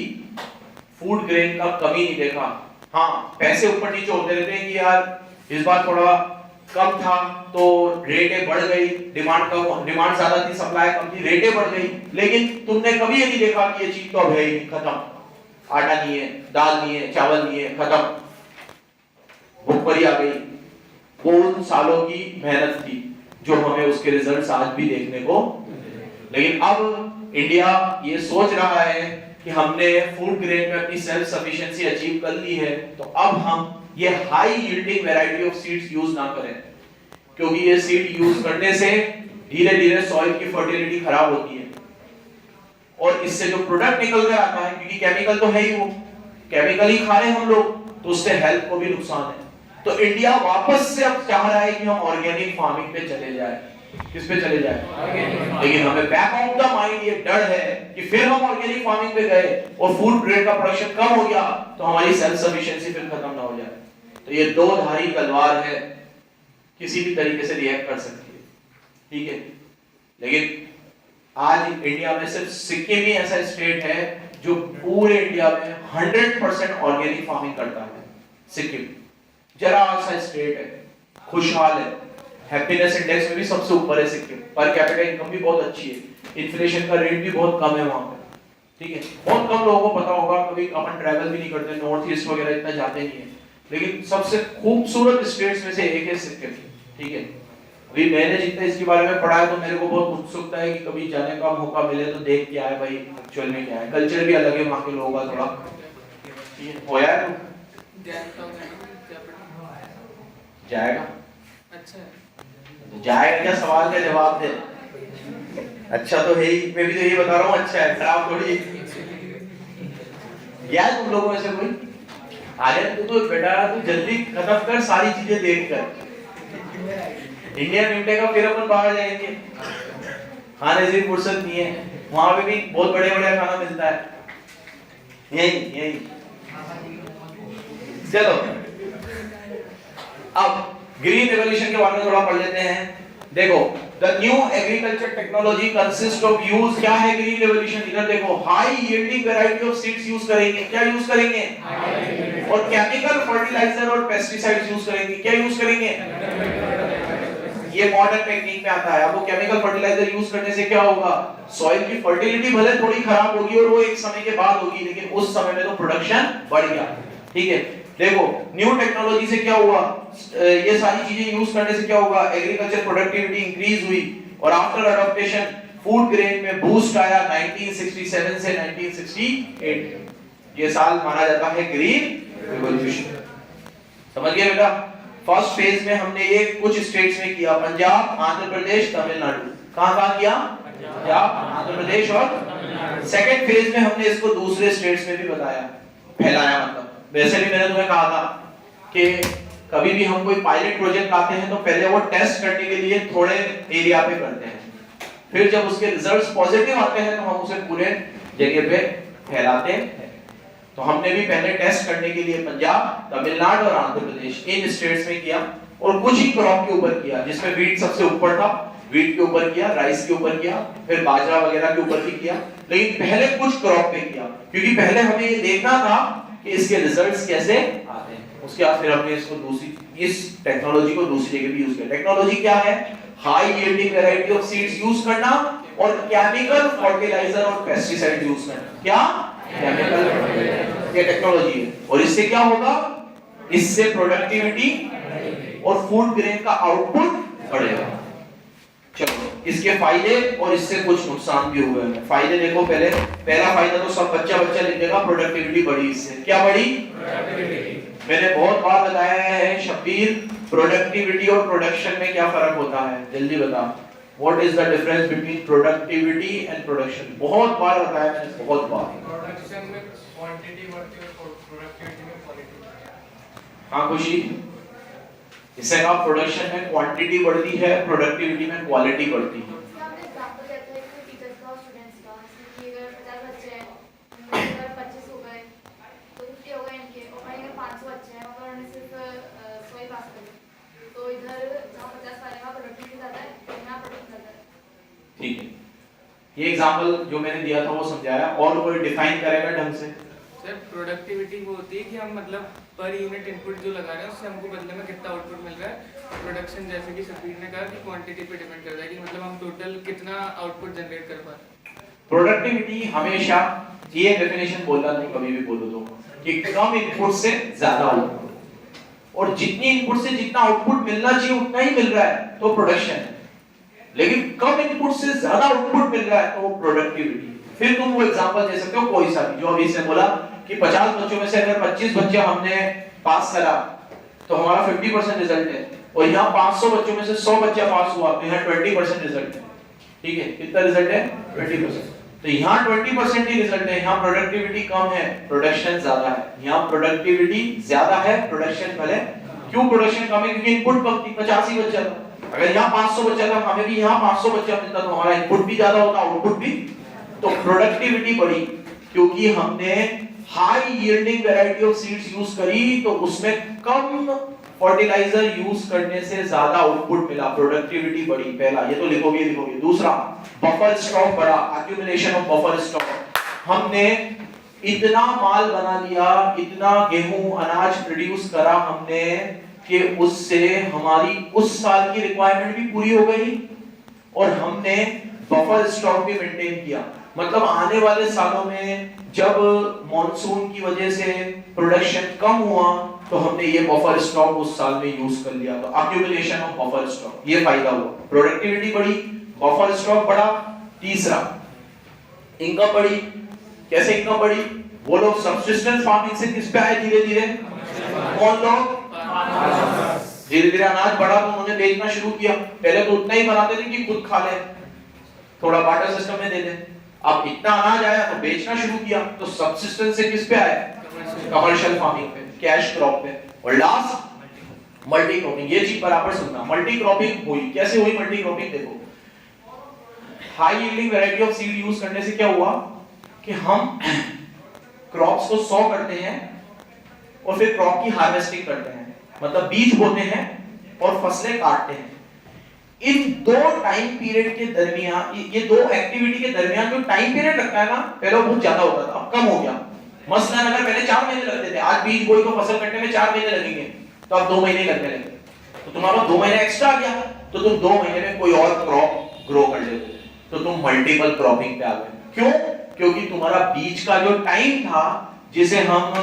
फूड ग्रेन का कमी नहीं देखा। हाँ, पैसे ऊपर नीचे होते रहते हैं कि यार इस बार थोड़ा कम था तो रेटें बढ़ गई, डिमांड ज्यादा थी, सप्लाई कम थी, रेटें बढ़ गई। लेकिन तुमने कभी ये नहीं देखा कि ये चीज तो अब है ही खत्म, आटा नहीं है, दाल नहीं है, चावल नहीं है, खत्म, भुखमरी आ गई। वो उन सालों की मेहनत थी जो हमें उसके रिजल्ट्स आज भी देखने को। लेकिन अब इंडिया ये सोच रहा है कि हमने फूड ग्रेन में अपनी सेल्फ सफिशिएंसी अचीव कर ली है, तो अब हम ये high yielding variety of seeds use ना करें, क्योंकि ये सीड यूज करने से धीरे-धीरे सॉइल की फर्टिलिटी खराब होती है और इससे जो प्रोडक्ट निकल कर आता है, क्योंकि केमिकल तो है ही, वो केमिकल ही खा रहे हैं हम लोग, तो उससे हेल्थ को भी नुकसान है। तो इंडिया वापस से अब चाह रहा है कि हम ऑर्गेनिक फार्मिंग पे चले जाए। किस पे चले जाए? लेकिन हमें बैक ऑफ द माइंड ये डर है कि फिर हम ऑर्गेनिक फार्मिंग पे गए और फूड ग्रेड का प्रोडक्शन कम हो गया तो हमारी सेल्फ सफिशिएंसी फिर खत्म ना हो जाए। तो ये दो धारी तलवार है, किसी भी तरीके से रिएक्ट कर सकती है, ठीक है। लेकिन आज इंडिया में सिर्फ सिक्किम ही ऐसा स्टेट है जो पूरे इंडिया में 100% ऑर्गेनिक फार्मिंग करता है। सिक्किम जरा सा स्टेट है, खुशहाल है, हैप्पीनेस इंडेक्स में भी सबसे ऊपर है सिक्किम, पर कैपिटा इनकम भी बहुत अच्छी है, इन्फ्लेशन का रेट भी बहुत कम है वहां पे, ठीक है। बहुत कम लोगों को पता होगा, कभी अपन ट्रैवल भी नहीं करते, नॉर्थ ईस्ट वगैरह इतना जाते नहीं है, लेकिन सबसे खूबसूरत स्टेट्स में से एक है सिक्किम, ठीक है। अभी मैंने जितना इसके बारे में पढ़ा है तो मेरे को बहुत उत्सुकता है कि कभी जाने का मौका मिले तो देख के आए भाई एक्चुअल में क्या है। कल्चर भी अलग है वहाँ के लोगों का थोड़ा, ठीक है। होया है जाएगा, अच्छा है, जाएगा क्या, सवाल का जवाब दे। अच्छा तो है ही, मैं भी तो यही बता रहा हूँ, अच्छा है, खराब थोड़ी। यार तुम लोगों में से कोई आर्यन, तू तो बेटा तू जल्दी खत्म कर सारी चीजें देख कर, इंडिया निपटेगा फिर अपन बाहर जाएंगे, खाने से फुर्सत नहीं है, वहां पे भी बहुत बढ़िया बढ़िया खाना मिलता है, यही। चलो अब ग्रीन रेवोल्यूशन के बारे में थोड़ा पढ़ लेते हैं। देखो, the new agriculture technology consist of use, क्या है ग्रीन रेवोल्यूशन, इधर देखो, high yielding variety of seeds use करेंगे, क्या यूज करेंगे, और केमिकल फर्टिलाइजर और पेस्टिसाइड्स यूज करेंगे, क्या यूज करेंगे, ये मॉडर्न टेक्निक में आता है। अब वो केमिकल फर्टिलाइजर यूज करने से क्या होगा, सॉइल की फर्टिलिटी भले थोड़ी खराब होगी और वो एक समय के बाद होगी, लेकिन उस समय में तो प्रोडक्शन बढ़ गया, ठीक है। देखो न्यू टेक्नोलॉजी से क्या हुआ, ये सारी चीजें यूज करने से क्या होगा, एग्रीकल्चर प्रोडक्टिविटी इंक्रीज हुई, और आफ्टर अडॉप्टेशन फूड ग्रेन में बूस्ट आया 1967 से 1968। ये साल माना जाता है ग्रीन रिवॉल्यूशन। समझ गए बेटा? फर्स्ट फेज में हमने ये कुछ स्टेट्स में किया, पंजाब, आंध्र प्रदेश, तमिलनाडु। कहां किया? पंजाब, आंध्र प्रदेश और सेकंड फेज में हमने इसको दूसरे स्टेट्स में भी बताया, फैलाया। मतलब वैसे भी मैंने तुम्हें कहा था कि कभी भी हम कोई पायलट प्रोजेक्ट लाते हैं तो पहले वो टेस्ट करने के लिए थोड़े एरिया पे करते हैं, फिर जब उसके रिजल्ट्स पॉजिटिव आते हैं तो हम उसे पूरे जगह पे फैलाते हैं। तो हमने भी पहले टेस्ट करने के लिए पंजाब, तमिलनाडु और आंध्र प्रदेश इन स्टेट्स में किया, और कुछ ही क्रॉप के ऊपर किया, जिसमें वीट सबसे ऊपर था, वीट के ऊपर किया, राइस के ऊपर किया, फिर बाजरा वगैरह के ऊपर भी किया, लेकिन पहले कुछ क्रॉप पे किया, क्योंकि पहले हमें ये देखना था कि इसके रिजल्ट्स कैसे आते हैं। उसके बाद फिर हमने इसको इस टेक्नोलॉजी को दूसरी जगह भी यूज किया। टेक्नोलॉजी क्या है? High yielding variety of seeds use करना और केमिकल फर्टिलाइजर और पेस्टिसाइड यूज करना। क्या? केमिकल, ये टेक्नोलॉजी है। और इससे क्या होगा? इससे प्रोडक्टिविटी और फूड ग्रेन का आउटपुट बढ़ेगा। चलो, इसके फायदे और इससे कुछ नुकसान भी हुए हैं। फायदे देखो, पहला फायदा तो सब बच्चा लिख देगा, प्रोडक्टिविटी बढ़ी। इससे क्या बढ़ी? मैंने बहुत बार बताया है शब्बीर, प्रोडक्टिविटी और प्रोडक्शन में क्या फर्क होता है, जल्दी बता। What is the difference between productivity and production? बहुत बार बताया मैंने, बहुत बार। प्रोडक्शन में क्वांटिटी बढ़ती है और प्रोडक्टिविटी में क्वालिटी। हाँ खुशी, इससे कहा प्रोडक्शन में क्वांटिटी बढ़ती है, प्रोडक्टिविटी में क्वालिटी बढ़ती है। आपने एग्जांपल देते हैं कि टीचर्स का और स्टूडेंट्स का, कि अगर 50 बच्चे हैं, अगर 25 उधर जहाँ 50 वाले वहाँ प्रोडक्टिविटी ज़्यादा है, यहाँ प्रोडक्ट ज़्यादा है। ठीक है, ये एग्जांपल जो मैंने दिया था वो समझाया, और कोई डिफाइन करेगा ढंग से? सर प्रोडक्टिविटी वो होती है कि हम मतलब पर यूनिट इनपुट जो लगा रहे हैं उससे हमको बदले में कितना आउटपुट मिल रहा है। प्रोडक्शन जैसे कि सफीर ने कहा कि क्वांटिटी पे डिपेंड करता है कि मतलब हम टोटल कितना आउटपुट जनरेट कर पा रहे हैं। प्रोडक्टिविटी हमेशा, ये डेफिनेशन बोलना नहीं कभी भी बोलो तो, कि कम इनपुट से ज्यादा आउटपुट, और जितनी इनपुट से जितना आउटपुट मिलना चाहिए उतना ही मिल रहा है तो प्रोडक्शन है, लेकिन कम इनपुट से ज्यादा आउटपुट मिल रहा है तो प्रोडक्टिविटी। फिर तुम वो एग्जांपल दे सकते हो कोई सा भी, जो अभी से बोला कि 50 बच्चों में से अगर 25 बच्चे हमने पास करा तो हमारा 50% रिजल्ट है, और यहाँ 500 बच्चों में से 100 बच्चा पास हुआ तो यहाँ 20% रिजल्ट है। ठीक है, कितना रिजल्ट है? 20%। तो यहाँ 20% ही रिजल्ट है, यहाँ प्रोडक्टिविटी कम है, प्रोडक्शन ज्यादा है। यहाँ प्रोडक्टिविटी ज्यादा है, प्रोडक्शन भले। क्यों प्रोडक्शन कम है? क्योंकि इनपुट कम थी, 85 बच्चा था। अगर यहाँ 500 बच्चा था, हमें भी यहाँ 500 बच्चा मिलता तो हमारा इनपुट भी ज्यादा होता, आउटपुट भी। तो प्रोडक्टिविटी बढ़ी क्योंकि हमने high yielding variety of seeds use करी, तो उसमें कम फर्टिलाइजर यूज करने से ज्यादा आउटपुट मिला, प्रोडक्टिविटी बढ़ी। पहला ये तो लिखोगे लिखोगे। दूसरा, बफर स्टॉक बढ़ा, एक्यूमुलेशन ऑफ बफर स्टॉक। हमने इतना माल बना लिया, इतना गेहूं अनाज प्रोड्यूस करा हमने कि उससे हमारी उस साल की रिक्वायरमेंट भी पूरी हो गई, और हमने बफर स्टॉक भी मेंटेन किया। मतलब आने वाले सालों में जब मॉनसून की वजह से प्रोडक्शन कम हुआ तो हमने ये बफर स्टॉक उस साल में यूज कर लिया, तो एक्यूमुलेशन ऑफ बफर स्टॉक, ये फायदा हुआ। प्रोडक्टिविटी बढ़ी, बफर स्टॉक बढ़ा। तीसरा, इनकम बढ़ी। कैसे इनकम बढ़ी? वो लोग सब्सिस्टेंस फार्मिंग से किस पे आए धीरे धीरे? कौन लोग? धीरे धीरे अनाज बढ़ा तो उन्होंने बेचना शुरू किया। पहले तो उतना ही बनाते थे कि खुद खा ले, थोड़ा बार्टर सिस्टम में दे दे। अब इतना अनाज आया तो बेचना शुरू किया, तो सब्सिस्टेंस से किस पे आए? कमर्शियल फार्मिंग पे, कैश क्रॉप पे। और लास्ट मल्टी क्रॉपिंग। ये चीज बराबर सुनना, मल्टी क्रॉपिंग हुई। कैसे हुई मल्टी क्रॉपिंग? देखो, high yielding variety of seed use करने से क्या हुआ कि हम क्रॉप्स को सॉ करते हैं और फिर क्रॉप की हार्वेस्टिंग करते हैं, मतलब बीज बोते हैं और फसलें काटते हैं। इन दो टाइम पीरियड के दरमियान, ये दो एक्टिविटी के दरमियान जो टाइम पीरियड लगता है ना, पहले बहुत ज्यादा होता था, अब कम हो गया। मसलन अगर पहले 4 महीने लगते थे, आज बीज बोई को फसल कटने में 4 महीने लगेंगे, तो अब 2 महीने लगने लगे। तो तुम्हारा 2 महीने एक्स्ट्रा आ गया, तो तुम 2 महीने में कोई और क्रॉप ग्रो कर लेते, तो तुम मल्टीपल क्रॉपिंग पे आ गए। क्यों? क्योंकि तुम्हारा बीज का जो टाइम था, जिसे हम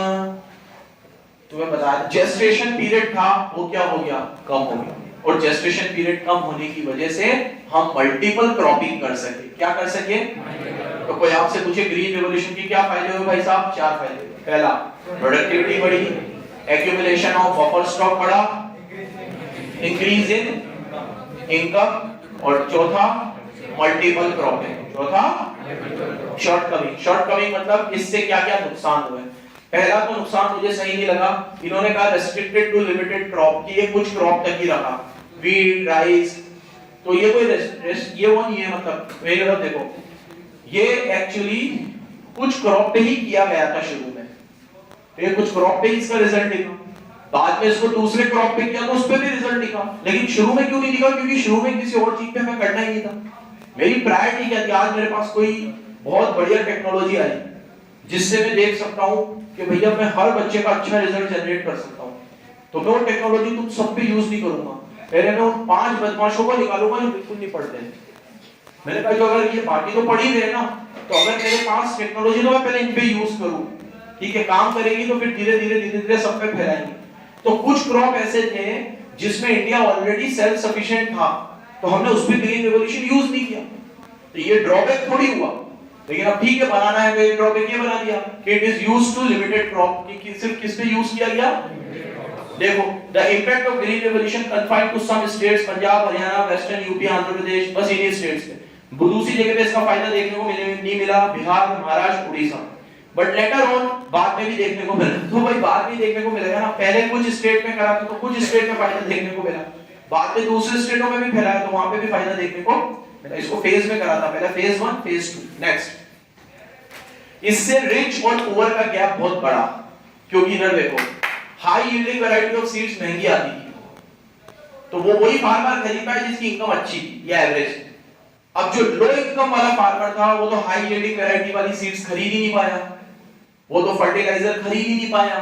तुम्हें बता, जेस्टेशन पीरियड था, वो क्या हो गया? कम हो गया। और जेस्टेशन पीरियड कम होने की वजह से हम मल्टीपल क्रॉपिंग कर सके। क्या कर सके? तो कोई आपसे पूछे ग्रीन रिवॉल्यूशन के क्या फायदे हुए भाई साहब? 4 फायदे। पहला, प्रोडक्टिविटी बढ़ी, एक्यूमुलेशन ऑफ बफर स्टॉक बढ़ा, इंक्रीज इन इनकम, और चौथा मल्टीपल क्रॉपिंग। चौथा, शॉर्ट कमिंग। शॉर्ट कमिंग मतलब इससे क्या क्या नुकसान हुए? पहला तो नुकसान मुझे सही नहीं लगा, इन्होंने कहा रेस्ट्रिक्टेड टू लिमिटेड क्रॉप, कि ये कुछ क्रॉप तक ही रखा, वीट, राइस। तो ये कोई ये वो नहीं है। मतलब मेरी तरफ देखो, ये एक्चुअली कुछ क्रॉप पे ही किया गया था शुरू में, तो ये कुछ क्रॉप पे ही इसका रिजल्ट दिखा। बाद में इसको दूसरे क्रॉप पे किया तो उस पे भी रिजल्ट दिखा, लेकिन शुरू में क्यों नहीं दिखा? क्योंकि शुरू में किसी और चीज पे मैं करना ही नहीं था। मेरी प्रायोरिटी क्या थी? आज मेरे पास कोई बहुत बढ़िया टेक्नोलॉजी आई जिससे मैं देख सकता हूं कि भैया मैं हर बच्चे का अच्छा रिजल्ट जनरेट कर सकता हूं, तो मैं वो टेक्नोलॉजी तुम सब पे यूज नहीं करूंगा। पहले मैं उन 5 बदमाशों को निकालूंगा जो बिल्कुल नहीं पढ़ते हैं। मैंने कहा जो अगर ये बाकी तो पढ़ ही रहे ना, तो अगर मेरे पास टेक्नोलॉजी तो मैं पहले इन पे यूज करूं, ठीक है, काम करेगी तो फिर धीरे धीरे सब पे फैलाएंगे। तो कुछ क्रॉप ऐसे थे जिसमें इंडिया ऑलरेडी सेल्फ सफिशिएंट था, तो हमने उस पे ग्रीन रिवॉल्यूशन यूज नहीं किया, तो ये ड्रॉबैक थोड़ी हुआ। लेकिन अब ठीक है, बनाना है तो एक ड्रॉबैक ये बना दिया कि it is used to limited crop, कि सिर्फ किस पे यूज किया गया? देखो, the impact of green revolution confined to some states, Punjab, Haryana, western UP, Andhra Pradesh, बस इन्हीं स्टेट्स पे। दूसरी जगह पे इसका फायदा देखने को नहीं मिला, Bihar, Maharashtra, Orissa. But later on बाद में भी देखने को मिला। तो भाई बाद में देखने को मिलेगा ना, पहले कुछ स्टेट में करा तो कुछ स्टेट में फायदा देखने को मिला, बाद में दूसरे स्टेटों में भी फैलाया तो वहां पे भी फायदा देखने को मिला। इसको फेज में करा था, पहले फेज 1, फेज 2। नेक्स्ट, इससे रिच और पुअर का गैप बहुत बड़ा, क्योंकि इधर देखो high yielding variety of seeds महंगी आती थी, तो वो वही फार्मर खरीद पाया जिसकी इनकम अच्छी थी या एवरेज। अब जो लो इनकम वाला फार्मर था वो तो हाई यील्डिंग वैरायटी वाली सीड्स खरीद ही नहीं पाया, वो तो फर्टिलाइजर खरीद ही नहीं पाया,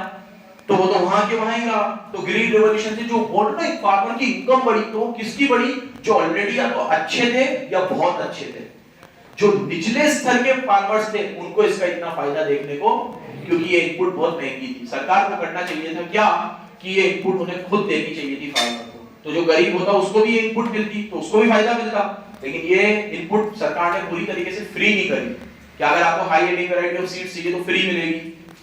तो वो तो वहां के वहां ही रहा। तो ग्रीन रेवोल्यूशन से जो बोल रहे फार्मर की इनकम बढ़ी, तो किसकी बढ़ी? जो ऑलरेडी या तो अच्छे थे या बहुत अच्छे थे। जो निचले स्तर के फार्मर्स थे उनको इसका इतना फायदा देखने को, क्योंकि ये इनपुट बहुत महंगी थी। सरकार को करना चाहिए था क्या कि ये इनपुट उन्हें खुद देनी चाहिए थी फार्मर को, तो जो गरीब होता उसको भी ये इनपुट मिलती तो उसको भी फायदा मिलता। लेकिन ये इनपुट सरकार ने पूरी तरीके से फ्री नहीं करी कि अगर आपको high yielding variety of seeds चाहिए तो फ्री मिलेगी,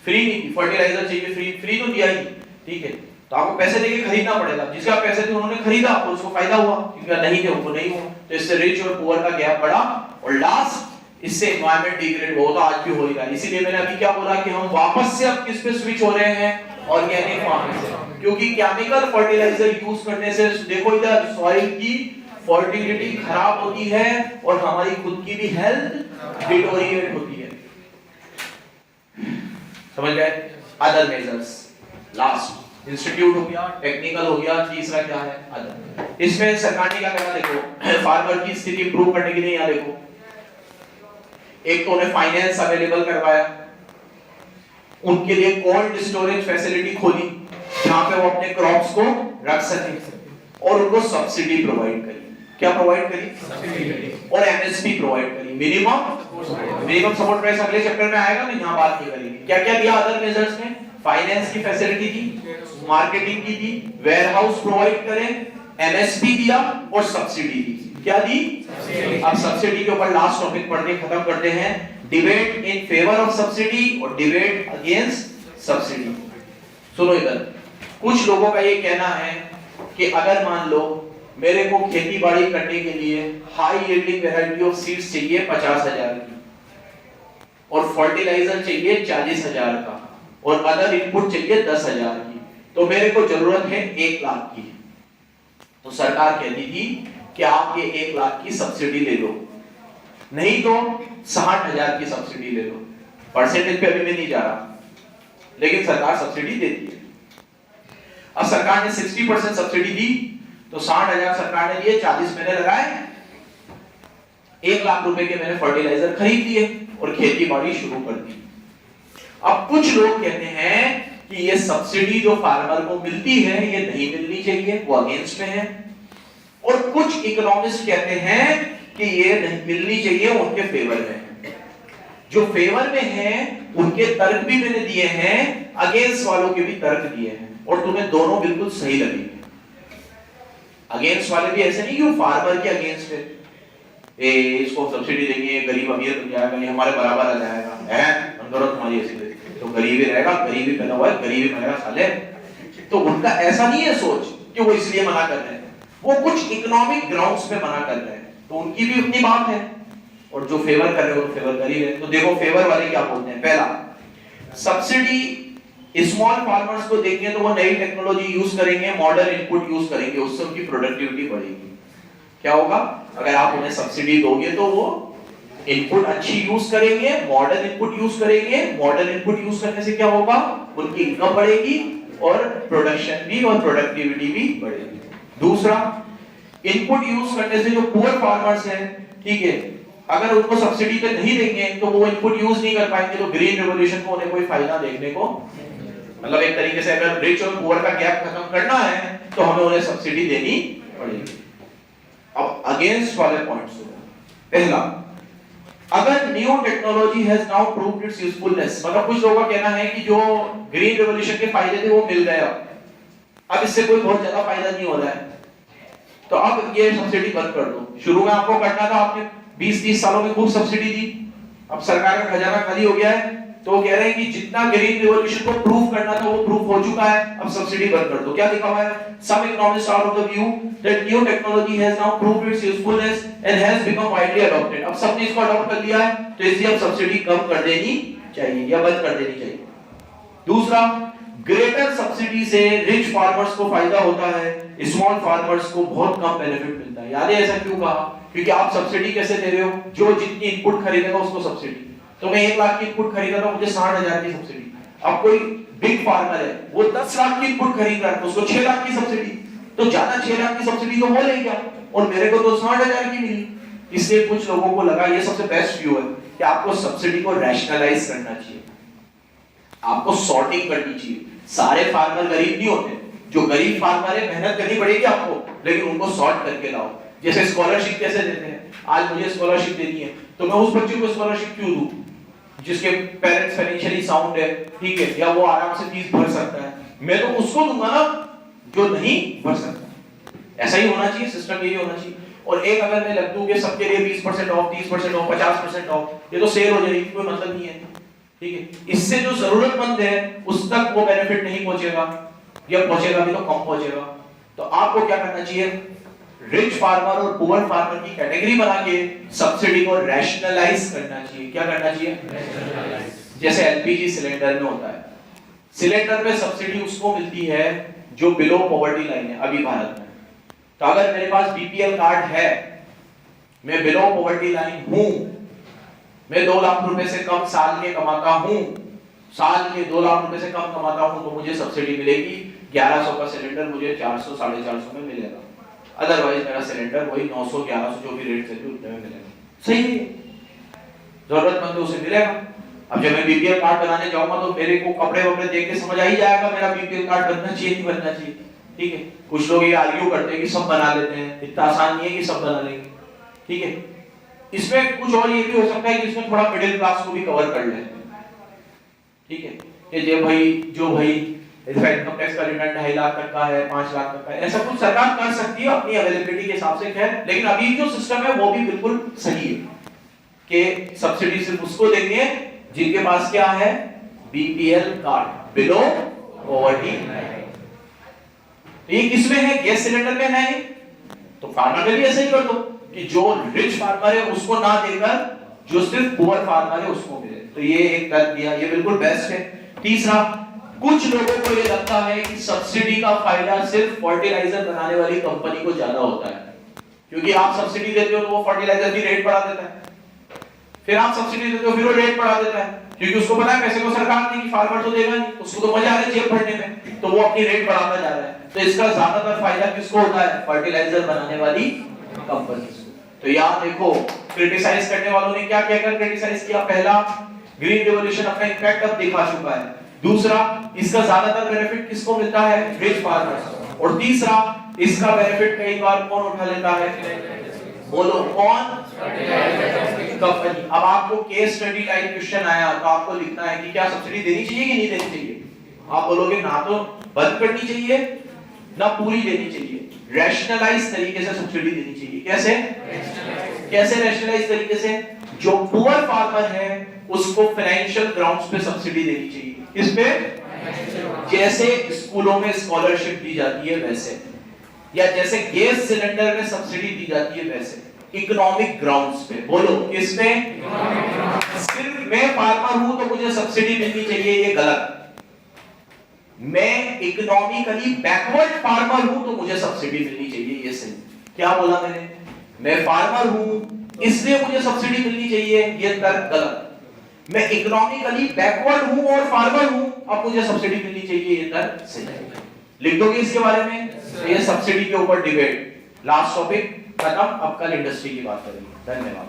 फ्री नहीं। फर्टिलाइजर चाहिए फ्री तो दिया ही, ठीक है, तो आपको पैसे देके खरीदना पड़ेगा। जिसका पैसे थे उन्होंने खरीदा और उसको फायदा हुआ, क्योंकि नहीं थे उनको नहीं हुआ। तो इससे रिच और पुअर का गैप बढ़ा और लास्ट इससे एनवायरनमेंट डिग्रेड हो, तो आज भी हो ही रहा है। इसीलिए मैंने अभी क्या बोला कि हम वापस से अब किस पे स्विच हो रहे हैं? ऑर्गेनिक फार्मिंग से, क्योंकि केमिकल फर्टिलाइजर यूज करने से देखो इधर सॉइल की फर्टिलिटी खराब होती है और हमारी खुद की भी हेल्थ डिटोरिएट होती है। समझ गए? अदर मेजर्स, लास्ट इंस्टीट्यूट हो गया, टेक्निकल हो गया, तीसरा क्या है? अदर। इसमें सरकार ने क्या करा देखो, फार्मर की स्थिति इंप्रूव करने के लिए यहाँ देखो, एक तो उन्हें फाइनेंस अवेलेबल करवाया, उनके लिए कोल्ड स्टोरेज फैसिलिटी खोली जहां पे वो अपने क्रॉप्स को रख सके, और उनको सब्सिडी प्रोवाइड करी। क्या प्रोवाइड करी? सब्सिडी। और एमएसपी प्रोवाइड करी, मिनिमम सपोर्ट प्राइस। अगले चैप्टर में आएगा, मैं यहां बात नहीं करेंगे। क्या क्या दिया अदर मेजर्स में? फाइनेंस की फैसिलिटी दी, मार्केटिंग की दी, वेयरहाउस प्रोवाइड करें, एमएसपी दिया और सब्सिडी दी। क्या दी? अब सब्सिडी के ऊपर लास्ट टॉपिक पढ़ के खत्म करते हैं। Debate in favour of subsidy और डिबेट अगेंस्ट सब्सिडी। सुनो इधर, कुछ लोगों का ये कहना है कि अगर मान लो मेरे को खेती बाड़ी करने के लिए high yielding variety of seeds चाहिए 50,000 की, और फर्टिलाइजर चाहिए 40,000 का, और अदर इनपुट चाहिए 10,000 की, तो मेरे को जरूरत है 1 लाख की। तो सरकार कहती थी कि आप ये 1 लाख की सब्सिडी ले लो, नहीं तो 60,000 की सब्सिडी ले लो। परसेंटेज पे अभी मैं नहीं जा रहा, लेकिन सरकार सब्सिडी देती है। अब सरकार ने 60% सब्सिडी दी, तो 60,000 सरकार ने दिए, 40 मैंने लगाए, 1 लाख रुपए के मैंने फर्टिलाइजर खरीद लिए और खेती बाड़ी शुरू कर दी। अब कुछ लोग कहते हैं कि ये सब्सिडी जो फार्मर को मिलती है ये नहीं मिलनी चाहिए, वो अगेंस्ट में है। और कुछ इकोनॉमिस्ट कहते हैं कि ये नहीं मिलनी चाहिए, उनके फेवर में है। जो फेवर में है उनके तर्क भी मैंने दिए हैं, अगेंस्ट वालों के भी तर्क दिए हैं, और तुम्हें दोनों बिल्कुल सही लगेंगे। अगेंस्ट वाले भी ऐसे नहीं कि वो फार्मर के अगेंस्ट है, इसको सब्सिडी देंगे, गरीब अमीर बन जाएगा, ये हमारे बराबर आ जाएगा, तुम्हारी ऐसी तो गरीब ही रहेगा, गरीब ही पैदा हुआ है, गरीब ही मरेगा साले। तो उनका ऐसा नहीं है सोच कि वो इसलिए मना कर रहे हैं, वो कुछ इकोनॉमिक ग्राउंड्स पे मना कर रहे हैं, तो उनकी भी अपनी बात है, और जो फेवर कर रहे हो तो फेवर कर ही रहे। तो देखो फेवर वाले क्या बोलते हैं। पहला, सब्सिडी स्मॉल फार्मर्स को देंगे तो वो नई टेक्नोलॉजी यूज करेंगे, मॉडर्न इनपुट यूज करेंगे, उससे उनकी प्रोडक्टिविटी बढ़ेगी। क्या होगा? अगर आप उन्हें सब्सिडी दोगे तो वो इनपुट अच्छी यूज करेंगे, मॉडर्न इनपुट यूज करेंगे। मॉडर्न इनपुट यूज करने से क्या होगा? उनकी इनकम बढ़ेगी और प्रोडक्शन भी और प्रोडक्टिविटी भी बढ़ेगी। दूसरा, इनपुट यूज करने से जो पुअर फार्मर्स हैं, ठीक है, अगर उनको सब्सिडी पे नहीं देंगे तो वो इनपुट यूज नहीं कर पाएंगे, तो ग्रीन रेवोल्यूशन को उन्हें कोई फायदा देखने को, मतलब एक तरीके से अगर रिच और पुअर का गैप खत्म करना है तो हमें उन्हें सब्सिडी देनी पड़ेगी। अब अगेंस्ट वाले पॉइंट्स। पहला, अगर new technology has now proved it's usefulness, मतलब कुछ लोगों का कहना है कि जो ग्रीन रेवोल्यूशन के फायदे थे वो मिल गए, अब इससे कोई बहुत ज्यादा फायदा नहीं हो रहा है, तो अब ये सब्सिडी बंद कर दो। शुरू में आपको करना था, आपने 20-30 सालों में खूब सब्सिडी दी, अब सरकार का खजाना खाली हो गया है, तो वो कह रहे हैं कि जितना ग्रीन रिवॉल्यूशन को प्रूव करना था वो प्रूव हो चुका है, अब सब्सिडी बंद कर दो। क्या लिखा हुआ है? Some economists are of the view that new technology has now proved its usefulness and has become widely adopted. अब सबने इसको अडॉप्ट कर लिया है, तो इसलिए अब सब्सिडी कम कर देनी चाहिए या बंद कर देनी चाहिए। दूसरा, ग्रेटर सब्सिडी से रिच फार्मर्स को फायदा होता है, स्मॉल फार्मर्स को बहुत कम बेनिफिट मिलता है। याद है ऐसा क्यों कहा? क्योंकि आप सब्सिडी कैसे दे रहे हो? जो जितनी इनपुट खरीदेगा उसको सब्सिडी। तो मैं 1 लाख की इनपुट खरीदा था, मुझे 60,000 की सब्सिडी। अब कोई बिग फार्मर है, वो 10 लाख की इनपुट खरीद रहा है, तो उसको 6 लाख की सब्सिडी। तो ज्यादा 6 लाख की सब्सिडी तो वो ले गया और मेरे को तो 60,000 की मिली। इसलिए कुछ लोगों को लगा ये सबसे बेस्ट व्यू है कि आपको सब्सिडी को रैशनलाइज करना चाहिए, आपको सॉर्टिंग करनी चाहिए। सारे फार्मर गरीब नहीं होते, जो गरीब फार्मर है मेहनत करनी पड़ेगी आपको, लेकिन उनको सॉर्ट करके लाओ। जैसे स्कॉलरशिप कैसे देते हैं, आज मुझे स्कॉलरशिप देनी है तो मैं उस बच्चे को स्कॉलरशिप क्यों दूं जिसके पेरेंट्स फाइनेंशियली साउंड है, ठीक है, या वो आराम से फीस भर सकता है, मैं तो उसको दूंगा ना जो नहीं भर सकता। ऐसा ही होना चाहिए, सिस्टम यही होना चाहिए। और एक अगर मैं लग दूं कि सबके लिए 20% ऑफ, 30% ऑफ, 50% ऑफ, ये तो सेल हो जाएगी, कोई मतलब नहीं है, ठीक है। इससे जो जरूरतमंद है उस तक वो बेनिफिट नहीं पहुंचेगा, या पहुंचेगा भी तो कम पहुंचेगा। तो आपको क्या करना चाहिए, रिच फार्मर और पुअर फार्मर की कैटेगरी बना के सब्सिडी को रैशनलाइज करना चाहिए। क्या करना चाहिए, जैसे एलपीजी सिलेंडर में होता है, सिलेंडर पे सब्सिडी उसको मिलती है जो बिलो पॉवर्टी लाइन है अभी भारत में। तो अगर मेरे पास बीपीएल कार्ड है, मैं बिलो पॉवर्टी लाइन हूं, मैं 2 लाख रुपए से कम साल के कमाता हूं, साल के 2 लाख रुपए से कम कमाता हूं, तो मुझे सब्सिडी मिलेगी। 1100 का सिलेंडर मुझे 400 450 में मिलेगा। अदरवाइज मेरा सिलेंडर वही 900 1100 जो भी रेट चल रही उतने में मिलेगा। सही है, जरूरतमंद है उसे मिलेगा। अब जब मैं बीपीएल कार्ड बनाने जाऊंगा तो मेरे को कपड़े वपड़े देख के समझ आ ही जाएगा मेरा बीपीएल कार्ड बनना चाहिए नहीं बनना चाहिए, ठीक है। कुछ लोग ये आर्ग्यू करते हैं कि सब बना लेते हैं, इतना आसान नहीं है कि सब बना लेंगे, ठीक है। इसमें कुछ और ये भी हो सकता है कि इसमें थोड़ा मिडिल क्लास को भी कवर कर ले, ठीक है, कि जो भाई इनकम टैक्स का रिटर्न 2.5 लाख तक का है, 5 लाख तक का है, ऐसा कुछ सरकार कर सकती है अपनी अवेलेबिलिटी के हिसाब से, खैर। लेकिन अभी जो सिस्टम है वो भी बिल्कुल सही है कि सब्सिडी सिर्फ उसको देंगे जिनके पास क्या है, BPL card, below poverty line. ये किसमें है, गैस सिलेंडर में है, तो फार्मर में भी ऐसा ही कर दो कि जो रिच फार्मर है उसको ना देकर जो सिर्फ पुअर फार्मर है उसको मिले। तो ये एक कर दिया, ये बिल्कुल बेस्ट है। तीसरा, कुछ लोगों को ये लगता है कि सब्सिडी का फायदा सिर्फ फर्टिलाइजर बनाने वाली कंपनी को ज्यादा होता है, क्योंकि आप सब्सिडी देते हो तो वो फर्टिलाइजर की रेट बढ़ा देता है, फिर आप सब्सिडी देते हो फिर वो रेट बढ़ा देता है, क्योंकि उसको पता है पैसे को सरकार देगी, फार्मर तो देगा नहीं, उसको तो मजा आ रहा है जेब भरने में, तो वो अपनी रेट बढ़ाता जा रहा है। तो इसका ज्यादातर फायदा किसको होता है, फर्टिलाइजर बनाने वाली कंपनी को। तो यहाँ देखो, क्रिटिसाइज करने वालों ने क्या कहकर क्रिटिसाइज किया, पहला, ग्रीन रिवॉल्यूशन अपना इंपैक्ट अब दिखा चुका है, दूसरा, इसका ज्यादातर बेनिफिट किसको मिलता है, रिच फार्मर्स, और तीसरा, इसका बेनिफिट कई बार कौन उठा लेता है, बोलो कौन, कंपनी। अब आपको केस स्टडी टाइप क्वेश्चन आया तो आपको लिखना है कि क्या सब्सिडी देनी चाहिए कि नहीं देनी चाहिए। आप बोलोगे ना तो बंद करनी चाहिए ना पूरी देनी चाहिए, रैशनलाइज तरीके से सब्सिडी देनी चाहिए। कैसे, कैसे रैशनलाइज तरीके से, जो पुअर फार्मर है उसको फाइनेंशियल ग्राउंड्स पे सब्सिडी देनी चाहिए। किस पे, जैसे स्कूलों में स्कॉलरशिप दी जाती है वैसे, या जैसे गैस सिलेंडर में सब्सिडी दी जाती है वैसे, इकोनॉमिक ग्राउंड्स पे। बोलो किस पे, सिर्फ मैं फार्मर हूं तो मुझे सब्सिडी मिलनी चाहिए, ये गलत। मैं इकोनॉमिकली बैकवर्ड फार्मर हूं तो मुझे सब्सिडी मिलनी चाहिए, ये सही। क्या बोला मैंने, मैं फार्मर हूं इसलिए मुझे सब्सिडी मिलनी चाहिए, ये तर्क गलत। मैं इकोनॉमिकली बैकवर्ड हूं और फार्मर हूं, अब मुझे सब्सिडी मिलनी चाहिए, ये तर्क सही। लिख दोगे इसके बारे में, तो ये सब्सिडी के ऊपर डिबेट। लास्ट टॉपिक खत्म, अब कल इंडस्ट्री की बात करेंगे। धन्यवाद।